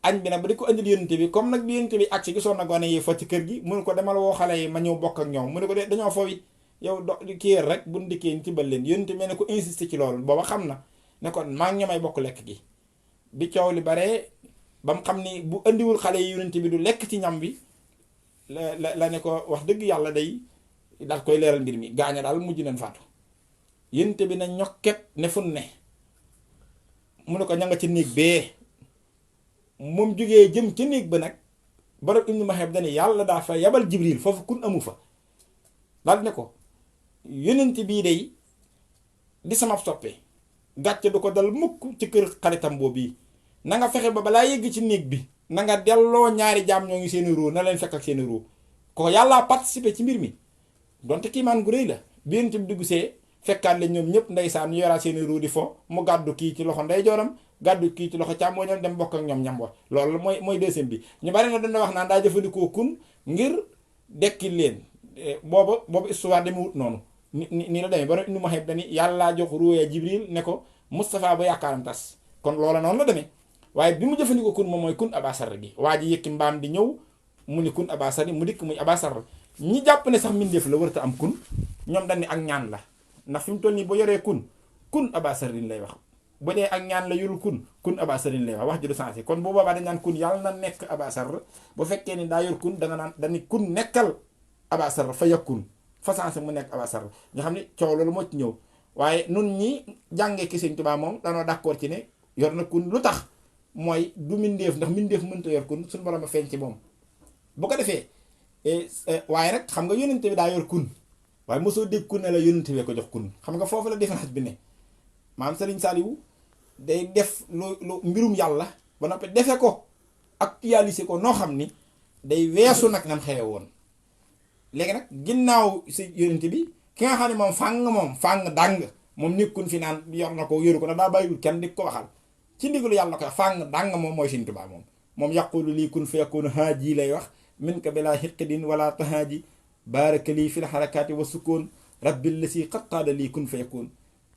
añ bi nag ba di ko indil yonent bi comme nag bi yonent bi ak si gisoon na gone yi fa ci kër gi mun ko demal woo xale yi ma ñëw bokk ak ñoom mu ne ko de dañoo foofu yow kii rek buñ dikkee ci bal leen yonent mel ne ko insister ci loolu booba xam na ne kon maa ngi ñamay bokk lekk gi bi coow li bare ba mu xam ni bu indiwul xale yi yonent bi du lekk ci ñam bi la ne ko wax dëgg yàlla day daal koy leeral mbir mi gaaña daal mujj nañ faatu yonent bi na ñokket ne fun ne mu ne ko ña nga ci néeg bee moom jógee jëm ci néeg ba nag Bara ibnu Mahab dane yàlla daa fa yabal Jibril foofu kun amu fa daal ne ko yonent bii day di sama soppe gàcce du ko dal mukk ci kër xaritam boobu bii na nga fexe ba balaa yegg ci néeg bi na nga delloo ñaari jaam ñoo ngi seeni ruu na leen fekk ak seeni ruu ko yàllaa participé ci mbir mi donte kiimaan gu rëy la bi yonent bi dugg see fekkaat leen ñoom ñëpp ndeysaan ñu yoraat seeni ruu di fo mu gàddu kii ci loxo ndeyjooram gàddu kii ci loxo càmmooñam dem bokk ak ñoom ñam wa loolu mooy deuxième bi ñu bari na dana wax naan daa jëfandikoo kun ngir dekki leen boobu histoire demewut noonu ni la demee Bara ibnu Mahab dani yàllaa jox ruuya Jibril ne ko Moustapha ba yaakaaram tas kon loola noonu la demee waaye bi mu jëfandikoo kun moom mooy kun abasar gi waa ji yëkki mbaam di ñëw mu ni kun abasar mu dikk muy abasar ñi jàpp ne sax mbindeef la warta am kun ñoom dañ ne ak ñaan la ndax fi mu toll nii bu yoree kun abasarin lay wax bu dee ak ñaan la yorul kun abasarin lay wax ji du sensé kon bu boobaa dañ naan kun yàlla na nekk abasar bu fekkee ni daa yor kun da nga naan dañu kun nekkal abasar fa yakun fa sensé mu nekk abasar nga xam ne coow loolu moo ci ñëw waaye nun ñi jàngee ki Sëñ Tuubaa moom danoo d'accord ci ne yor na kun lu tax mooy du mindeef ndax mindeef mënta yor kun suñu borom a feeñ ci moom bu ko defee waaye rek xam nga yónnente bi daa yor kun waaye mosoo dégg kun ne la yónnente bi ko jox kun xam nga foofu la différence bi ne maam Serigne Saliou day def lu mbirum yàlla ba noppi defe ko actualiser ko noo xam ni day weesu nag nam xewe woon léegi nag ginnaaw si yónnente bi ki nga xam ne moom fàng dàng moom nekkun fi naan yor na ko yoru ko na daa bàyyiwul kenn di ko waxal ci ndigalu yàlla koy fàng dàng moom mooy Sëñ Tuubaa moom yaqulu lii kun fa yakunu haaji lay wax min ka bilaa xiqdin wala tahaaji baaraka lii fil xarakaati wa sukkoon rabbil la si qad qaada lii kun fa yakun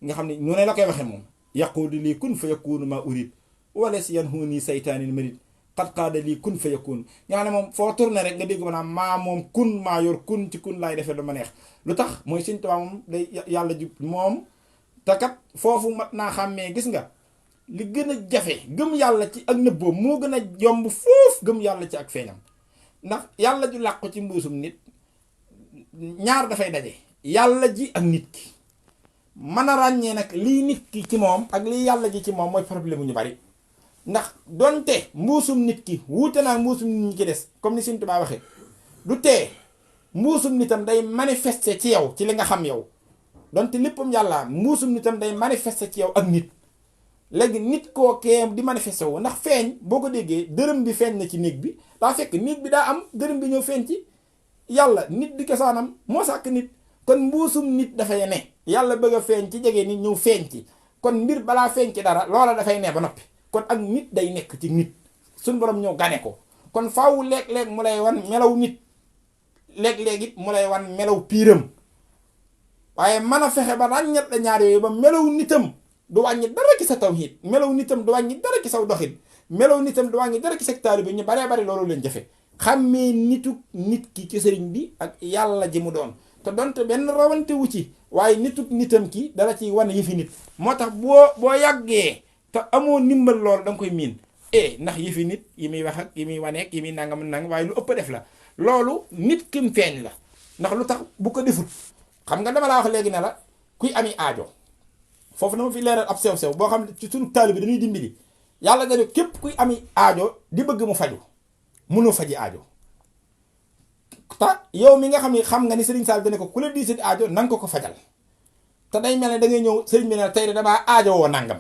nga xam ne noonu la koy waxee moom yaqulu lii kun fa yakunu ma urid wala si yan huuni saytaanin marid qad qaada lii kun fa yakun nga xam ne moom foo tourné rek nga dégg ma naan maa moom kun maa yor kun ci kun laay defee lu ma neex lu tax mooy Sëñ Tuubaa moom day yàlla jub moom te kat foofu mat naa xàmmee gis nga li gën a jafe gëm yàlla ci ak nëbboom moo gën a yomb foofu gëm yàlla ci ak feeñam ndax yàlla ju làqu ci mbuusum nit ñaar dafay daje yàlla ji ak nit ki mën a ràññee nag lii nit ki ci moom ak lii yàlla ji ci moom mooy problème ñu bari ndax donte mbuusum nit ki wuute naa mbuusum nit ñi ci des comme ni Sëñ Tuubaa waxee du tee mbuusum nitam day manifester ci yow ci li nga xam yow donte léppam yàlla mbuusum nitam day manifester ci yow ak nit léegi nit koo kee di manifester wu ndax feeñ boo ko déggee dërëm bi feeñ na ci néeg bi daa fekk néeg bi daa am dërëm bi ñëw feeñ ci yàlla nit di cosaanam moo sàkk nit kon mbuusum nit dafay ne yàlla bëgg a feeñ ci jege nit ñëw feeñ ci kon mbir balaa feeñ ci dara loola dafay ne ba noppi kon ak nit day nekk ci nit suñ borom ñëw gane ko kon faaw léeg-léeg mu lay wan melaw nit léeg-léeg it mu lay wan melaw piiram waaye mën a fexe ba ràññat la ñaar yooyu ba melaw nitam du wàññi dara ci sa tawhiid melaw nitam du wàññi dara ci saw doxin melaw nitam du wàññi dara ci sa taalibe bi ñu baree bari loolu leen jafe xàmmee nit ki ci sëriñ bi ak yàlla ji mu doon te donte benn rawante wu ci waaye nitam ki dala ciy wan yëfi nit moo tax boo yàggee te amoo ndimbal loolu da nga koy miin ndax yëfi nit yi muy wax ak yi muy waneek yi muy nangam waaye lu ëpp def la loolu nit kim feeñ la ndax lu tax bu ko defut xam nga dama laa wax léegi ne la kuy ami aajo foofu na ma fi leeral ab sew-sew boo xam ne ci sunu taalibe bi dañuy dimbali yàlla nga def képp kuy ami aajo di bëgg mu faju mënoo faji aajo ta yow mi nga xam nga ni Serigne Sall dana ko ku la diisati aajo nanga ko fajal te day mel ne da ngay ñëw Serigne bi ne tey de damaa aajo woo nangam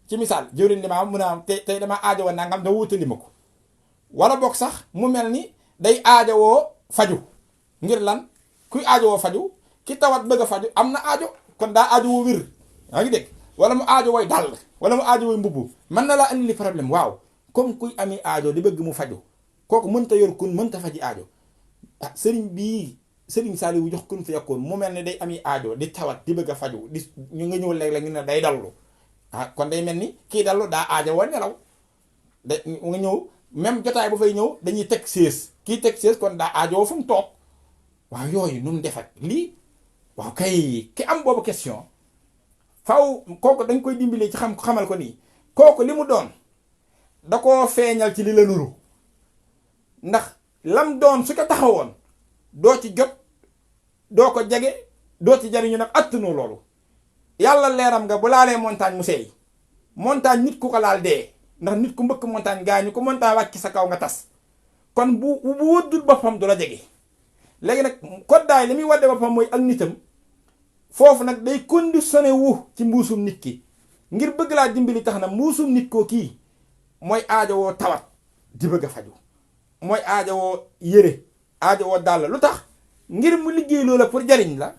ci misaal jëwriñ li ma am mu ne am tey damaa aajo woo nangam da wutali ma ko wala boog sax mu mel ni day aajo woo faju ngir lan kuy aajo woo faju ki tawat bëgg a faju am na aajo kon daa aajo woo wér yaa ngi dégg wala mu aajo wooy dàll wala mu aajo wooy mbubb mën na laa indi li problème waaw comme kuy ami aajo di bëgg mu faju kooku mënta yor kun mënta faji aajo sëriñ Saliou jox kun fi yakkoon mu mel ne day ami aajo di tawat di bëgg a faju di ñu nga ñëw léeg-léeg ñu ne day dallu kon day mel ni kii dallu daa aajo woo nelaw da nga ñëw même jotaay bu fay ñëw dañuy teg sées kii teg sées kon daa aajo woo fu mu toog waaw yooyu nu mu def ak lii waaw kay ki am boobu question faw kooku dañ koy dimbalee ci xamal ko nii kooku li mu doon da koo feeñal ci li la nuru ndax lam doon su ko taxawoon doo ci jot doo ko jege doo ci jariñu nag attanu loolu yàlla leeram nga bu laalee montagne mu seey montagne nit ku ko laal dee ndax nit ku mbëkk montagne gaañu ko montagne wàcc sa kaw nga tas kon bu wëddul boppam du la jege léegi nag koddaay li muy wadde boppam mooy ak nitam foofu nag day conditionné wu ci mbuusum nit ki ngir bëgg laa dimbali tax na mbuusum nit koo kii mooy aajowoo tawat di bëgg a faju mooy aajowoo yére aajowoo dàll lu tax ngir mu liggéey loola pour jariñ la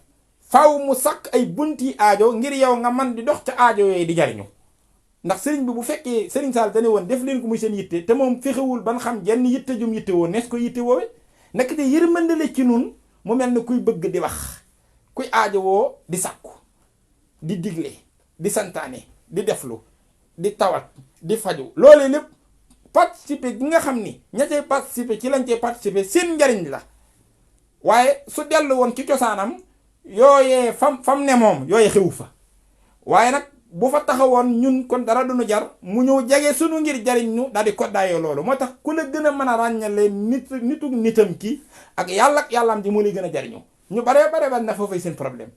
faaw mu sakk ay bunti aajo ngir yow nga man di dox ca aajo yooyu di jariñu ndax sëriñ bi bu fekkee sëriñ Sall dane woon def leen ko muy seen yitte te moom fexewul ban xam jenn yitte jum yitte woo nees ko yitte woowe nekk te yërmande la ci nun mu mel ne kuy bëgg di wax kuy aajo woo di sàkku di digle di santaane di deflu di tawat di faju loolee lépp participer gi nga xam ni ña cay participer ci lañ cay participer seen njariñ la waaye su dellu woon ci cosaanam yooyee fam ne moom yooyee xewu fa waaye nag bu fa taxawoon ñun kon dara duñu jar mu ñëw jege sunu ngir jariñ ñu daal di koddaayoo loolu moo tax ku la gën a mën a ràññale nitam ki ak yàllaam ji moo lay gën a jariñu ñu bare na foofay seen problème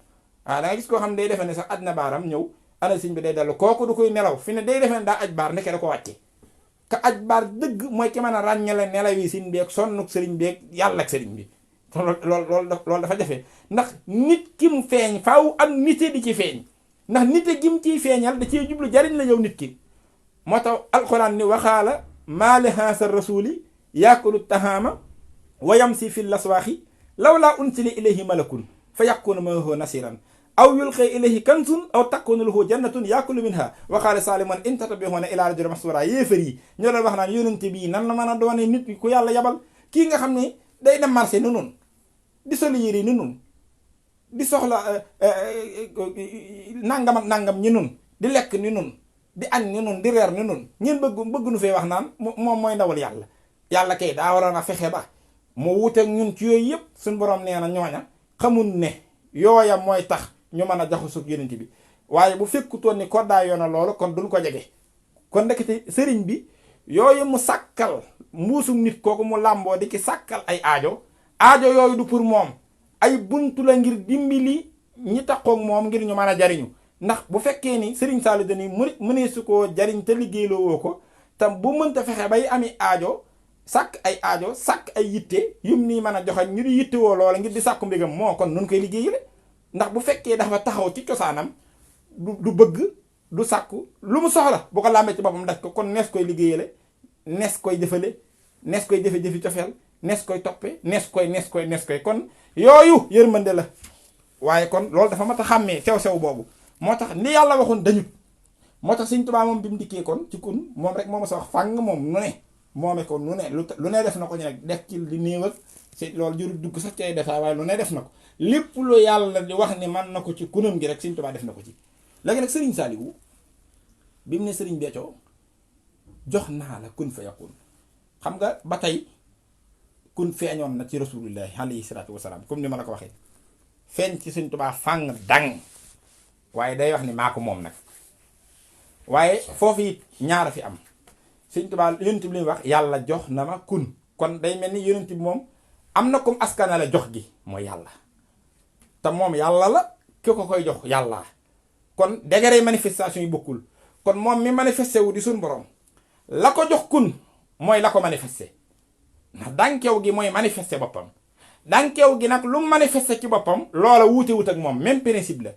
waaw da nga gis koo xam ne day defe ne sax aj na baaram ñëw ana sëñ bi day dellu kooku du koy nelaw fi ne day defe ne daa aj baar nekkee da ko wàcce ka aj baar dëgg mooy ki mën a ràññale nelaw yi sëñ beeg sonnuk sëriñ beeg yàlla ak sëriñ bi loolu dafa jafe ndax nit ki mu feeñ faaw ak nite di ci feeñ ndax nite gi mu ciy feeñal da ciy jublu jariñ la yow nit ki moo tax alxuraan ni waxaala maali haasa rasuli yaakulu tahaama wa yamsi fi laswaaxi lawlaa unsila ilayhi malakun fa yakuna maahu nasiran aw yulqee ilayhi kanzun aw takunu lahu jannatun yaakulu minha waxaale saaliman in tattabi'uuna ilaa rajulin mas'uura yéefar yi ñoo doon wax naan yonente bii nan la mën a doone nit ku yàlla yabal kii nga xam ne day dem marché ni nun di soli yére ni nun di soxla nangam ak nangam ñi nun di lekk ni nun di añ ni nun di reer ni nun ñeen bëgg nu fee wax naan moom mooy ndawal yàlla kay daa waroon a fexe ba mu wuteeg ñun ci yooyu yëpp suñ borom nee na ñooña xamul ne yooya mooy tax ñu mën a jaxasoo yonent bi waaye bu fekkutoon ni koddaay yoona loolu kon duñ ko jege kon ndekete sëriñ bi yooyu mu sàkkal mbuusum nit kooku mu làmboo di ki sàkkal ay aajo yooyu du pour moom ay buntu la ngir dimbali ñi taxoog moom ngir ñu mën a jariñu ndax bu fekkee ni Serigne Saliou dañuy mënee su koo jariñ te liggéeyloo woo ko tam bu mënta fexe bay ami aajo sàkk ay aajo sàkk ay yitte yum nii mën a joxe ñu di yitte woo loola ngir di sàkku mbégam moo kon nun koy liggéeyale ndax bu fekkee dafa taxaw ci cosaanam du bëgg du sàkku lu mu soxla bu ko làmbee ci boppam daj ko kon nees koy liggéeyale nees koy jëfale nees koy jëfe-jëfi cofeel nees koy toppe nees koy kon yooyu yërmande la waaye kon loolu dafa mat a xàmmee sew boobu moo tax li yàlla waxoon dañut moo tax Sëñ Tuubaa moom bi mu dikkee kon ci kun moom rek mooma sa wax fàng moom nu ne moome ko nu ne def na ko ñu nag def ci li néew ak si loolu jurul dugg sax ci ay defa waaye lu ne def na ko lépp lu yàlla di wax ni man na ko ci kunam gi rek Sëñ Tuubaa def na ko ci léegi nag Sëriñ Saaliwu bi mu ne Sëriñ Béthio jox naa la kun fa yakun xam nga ba tey kun feeñoon na ci rasulullahi alayhi salaatu wasalaam comme ni ma la ko waxee feeñ ci Sëñ Tuubaa fàng dang waaye day wax ni maa ko moom nag waaye foofu it ñaara fi am Sëñ Tuubaa yonent bi li muy wax yàlla jox na ma kun kon day mel ni yonent bi moom am na comme askana la jox gi mooy yàlla te moom yàlla la ki ko koy jox yàlla kon degré manifestation yi bokkul kon moom mi manifesté wu di suñ borom la ko jox kun mooy la ko manifesté ndax dànkeew gi mooy manifesté boppam dànkeew gi nag lu manifesté ci boppam loola wuute wut ak moom même principe la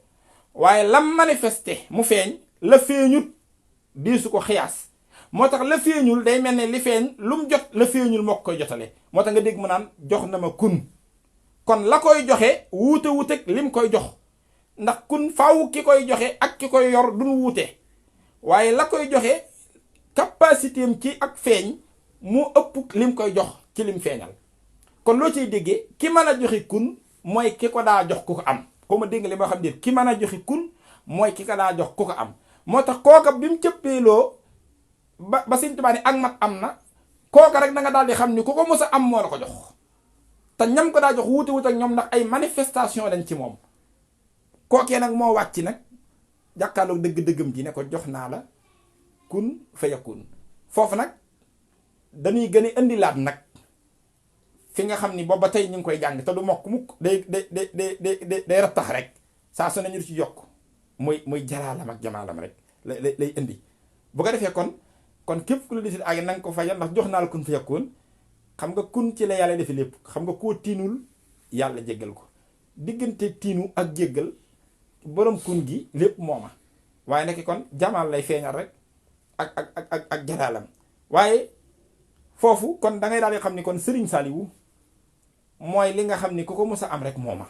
waaye lam manifesté mu feeñ la feeñut di su ko xiyaas moo tax la feeñul day mel ne li feeñ lu mu jot la feeñul moo koy jotale moo tax nga dégg mu naan jox na ma kun kon la koy joxe wuute wut ak lim koy jox ndax kun faaw ki koy joxe ak ki koy yor duñ wuute waaye la koy joxe capacité am ci ak feeñ mu ëpp lim koy jox ci lim feeñal kon loo ciy déggee ki mën a joxe kun mooy ki ko daa jox ku ko am ko ma dégg li ma xam ne ki mën a joxe kun mooy ki ko daa jox ku ko am moo tax kooka bi mu cëppeeloo ba Sëñ Tuubaa ni ak mat am na kooka rek da nga daal di xam ni ku ko mos a am moo la ko jox te ñam ko daa jox wuute wut ak ñoom ndax ay manifestation dañ ci moom kookee nag moo wàcc nag jàkkaarloog dëgg-dëggam ji ne ko jox naa la kun fa yakun foofu nag dañuy gën a indilaat nag fi nga xam ni boobu ba tey ñu ngi koy jàng te du mokk mukk day rattax rek saa su ne ñu ci yokk muy jalaalam ak jamaalam rek lay indi. bu ko defee kon képp ku la desit ak na nga ko fajal ndax jox naa la kun fa yakkoon. xam nga kun ci la yàlla defi lépp. xam nga koo tiinul yàlla jéggal ko diggante tiinu ak jéggal borom kun gi lépp mooma. waaye nekk kon jamaal lay feeñal rek ak jalaalam. waaye foofu kon da ngay daal di xam ni kon Serigne Saliou mooy li nga xam ni ku ko mës a am rek mooma.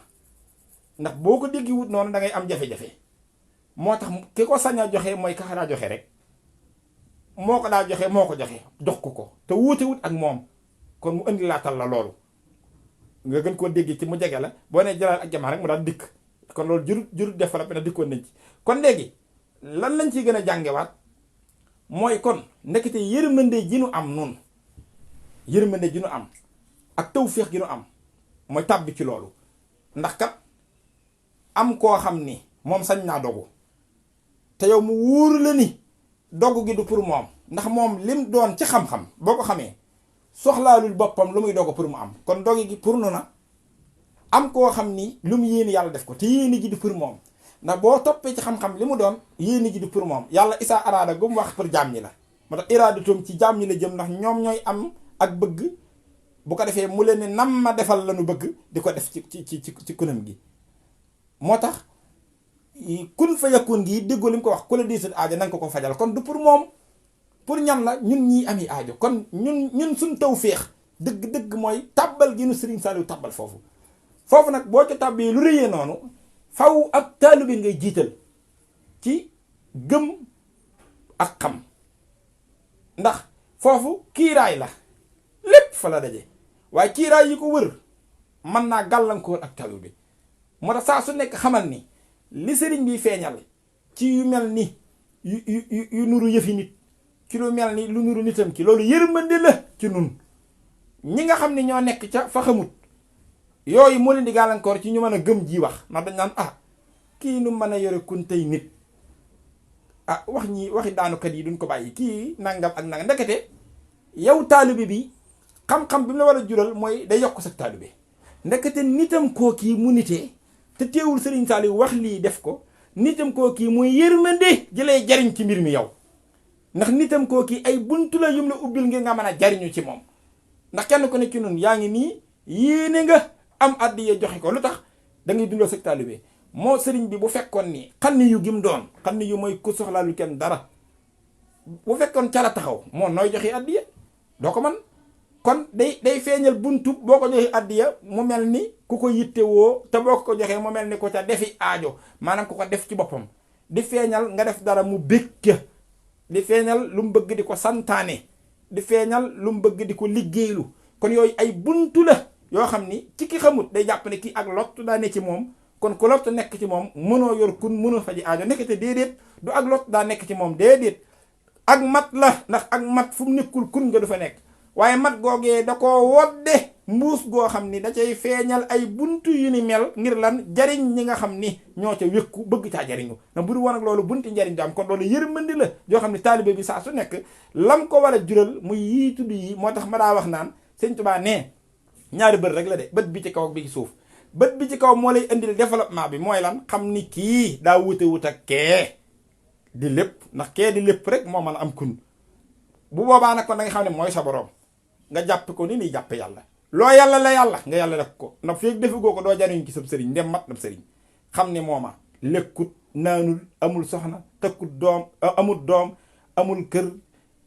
ndax boo ko déggi wut noonu da ngay am jafe-jafe. moo tax ki ko sañ a joxe mooy ka daa joxe rek moo ko daa joxe moo ko joxe jox ko te wuute wut ak moom kon mu indi laatal la loolu nga gën koo dégg ci mu jege la boo nee jalaal ak jamaa rek mu daal dikk. kon loolu jurut développé na dikkoon nañ ci. kon léegi lan lañ ciy gën a jàngewaat mooy kon ndekete yërmande ji nu am noonu yërmande ji nu am ak tawféex gi nu am mooy tàbbi ci loolu. ndax kat am koo xam ni moom sañ naa dogu te yow mu wóor la ni dogu gi du pour moom ndax moom lim doon ci xam-xam boo ko xamee soxlaalul boppam lu muy dogu pour mu am. kon dogi gi pour nu na am koo xam ni lu mu yéene yàlla def ko te yéene ji du pour moom ndax boo toppee ci xam-xam li mu doon yéene ji du pour moom. yàlla isaa araada gu mu wax pour jaam ñi la moo tax iraadatum ci jaam ñi la jëm ndax ñoom ñooy am ak bëgg bu ko defee mu leen ne nam ma defal la nu bëgg di ko def ci kunam gi. moo tax kun fa yakun gi déggoo li mu ko wax ku la diisut aajo na nga ko fajal kon du pour moom pour ñan la ñun ñii ami aajo. kon ñun suñ tawféex dëgg-dëgg mooy tàbbal gi nu Serigne Saliou tàbbal foofu nag boo ca tàbbee lu rëyee noonu faw ak taalibe ngay jiital ci gëm ak xam ndax foofu kiiraay la lépp fa la daje waaye kiiraay yi ko wër mën naa gàllankoor ak taalibe. moo tax saa su nekk xamal ni li sëriñ bi feeñal ci yu mel ni yu nuru yëfi nit ci lu mel ni lu nuru nitam ki loolu yërmande la ci nun ñi nga xam ne ñoo nekk ca fa xamut yooyu moo leen di gàllankoor ci ñu mën a gëm ji wax ndax dañ naan kii nu mën a yore kun tey nit waxi daanukat yi duñ ko bàyyi kii nangam ak nangam ndekete yow taalibe bi xam-xam bi mu la war a jural mooy day yokk sa taalibe ndekete nitam koo kii mu nitee te teewul Serigne Saliou wax lii def ko nitam koo kii muy yërmande jëlee jariñ ci mbir mi yow ndax nitam koo kii ay buntu la yum la ubbil ngir nga mën a jariñu ci moom. ndax kenn ku ne ci nun yaa ngi nii yéene nga am addiya joxe ko lu tax da ngay dundal sa taalibe moo sëriñ bi bu fekkoon ni xanni yu gim doon xanni yu mooy ku soxlaalu kenn dara bu fekkoon ca la taxaw moo nooy joxe addiya doo ko man kon day feeñal buntu boo ko joxe addiya mu mel ni ku ko yittewoo te boo ko joxee mu mel ni ku ca defi aajo maanaam ku ko def ci boppam di feeñal nga def dara mu bëgg di feeñal lu mu bëgg di ko santaane di feeñal lu mu bëgg di ko liggéeylu kon yooyu ay buntu la yoo xam ni ci ki xamut day jàpp ne kii ak lott daa ne ci moom kon ku lott nekk ci moom mënoo yor kun mënoo faji aajo nekk te déedéet du ak lott daa nekk ci moom déedéet ak mat la ndax ak mat fu mu nekkul kun nga du fa nekk waaye mat googee da koo wodde mbuus goo xam ni da cay feeñal ay buntu yu ni mel ngir lan jariñ ñi nga xam ni ñoo ca wékku bëgg caa jariñu na bu du woon ak loolu bunti njariñ du am kon loolu yërmandi la yoo xam ne taalibe bi saa su nekk lam ko war a jural muy yii tudd yi moo tax ma daa wax naan Sëñ Tuubaa nee ñaari bët rek la de bët bi ci kaw ak bi ci suuf bët bi ci kaw moo lay indil développement bi mooy lan xam ni kii daa wute wut ak kee di lépp ndax kee di lépp rek moo mën a am kun bu boobaa nag kon da nga xam ne mooy sa borom nga jàpp ko ni jàpp yàlla loo yàlla la yàlla nga yàlla def ko ndax feeg defugoo ko doo jariñ ci sab sëriñ ndem mat na sëriñ xam ne mooma lekkut naanul amul soxna tëkkut doom amul kër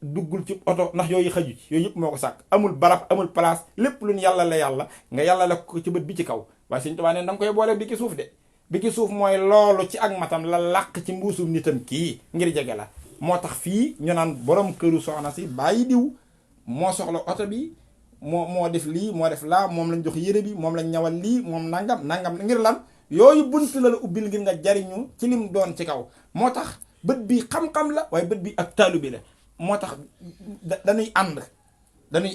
duggul ci oto ndax yooyu xaju ci yooyu yëpp moo ko sàkk amul barab amul place lépp lu ñu yàlla la yàlla nga yàlla la ko ci bët bi ci kaw waaye Sëñ Tuubaa ne da nga koy boole bi ci suuf de bi ci suuf mooy loolu ci ak matam la làq ci mbuusum nitam kii ngir jege la moo tax fii ñu naan borom këru soxna si bàyyi diw moo soxla oto bi moo def lii moo def laa moom lañ jox yére bi moom lañ ñawal lii moom nangam ngir lan yooyu bunt la ubbil ngir nga jariñu ci lim doon ci kaw moo tax bët bi xam-xam la waaye bët bi ak taalu bi la moo tax dañuy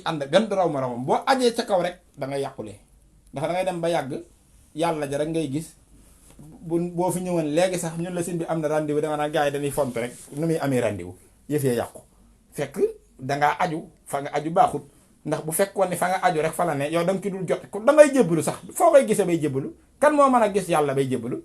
ànd benn du raw moromam boo ajee ca kaw rek da ngay yàqulee ndax da ngay dem ba yàgg yàlla ja rek ngay gis boo fi ñëwoon léegi sax ñun la sëñ bi am na rendez-vous da nga naan gars yi dañuy font rek nu muy amee rendez-vous yëf yee yàqu fekk dangaa aju fa nga aju baaxut ndax bu fekkoon ne fa nga aju rek fa la ne yow da nga ci dul jot ko da ngay jébbalu sax foo koy gisee bay jébbalu kan moo mën a gis yàlla bay jébbalu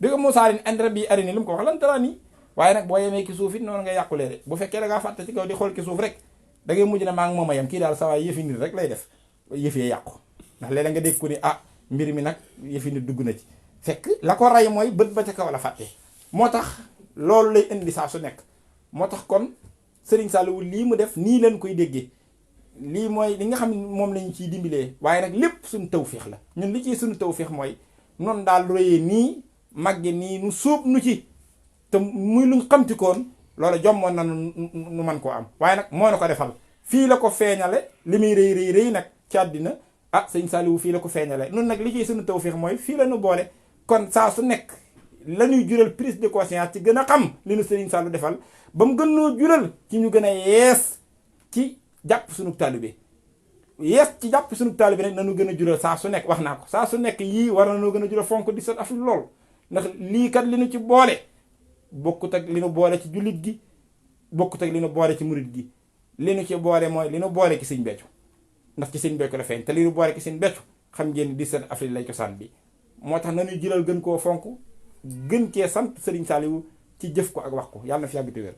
bi ko Moussa rin andi rabbi arini lu mu ko wax lan tara nii waaye nag boo yemee ki suuf it noonu nga yàqulee de bu fekkee da ngaa fàtte ci kaw di xool ki suuf rek da ngay mujj ne maa ngi moom a yem kii daal sa waay yëfi nit rek lay def yëf yee yàqu ndax léeg-léeg nga dégg ko ni ah mbir mi nag yëfi nit dugg na ci fekk la ko rey mooy bët ba ca kaw la fàtte moo tax loolu lay indi saa su nekk moo tax kon Serigne Saliou lii mu def nii leen koy déggee lii mooy li nga xam ne moom lañu ciy dimbilee waaye nag lépp suñu tawféex la ñun li ciy suñu tawféex mooy noonu daal lu rëyee nii màgge nii nu sóob nu ci te muy luñ xamtikoon loolu jommoon na nu man koo am waaye nag moo na ko defal fii la ko feeñale li muy rëy nag ci àddina ah sëñ Saliou fii la ko feeñale nun nag li ciy suñu tawféex mooy fii la nu boole kon saa su nekk la ñuy jural prise de conscience ci gën a xam li nu Serigne Saliou defal ba mu gën noo jural ci ñu gën a yees ci jàpp suñu taalibe ci jàpp suñu taalibe nag nanu gën a jural saa su nekk wax naa ko saa su nekk yii war na noo gën a jural fonk 17 avril lool ndax lii kat li nu ci boole bokkut ak li nu boole ci jullit gi bokkut ak li nu boole ci murit gi li nu ci boole mooy li nu boole ci Sëñ Béthio ndax ci Sëñ Béthio la feeñ te li nu boole ci Sëñ Béthio xam ngeen 17 avril lay cosaan bi moo tax nañuy jëlal gën koo fonk gën cee sant Serigne Saliou ci jëf ko ak wax ko yàlla na fi yàgg te wér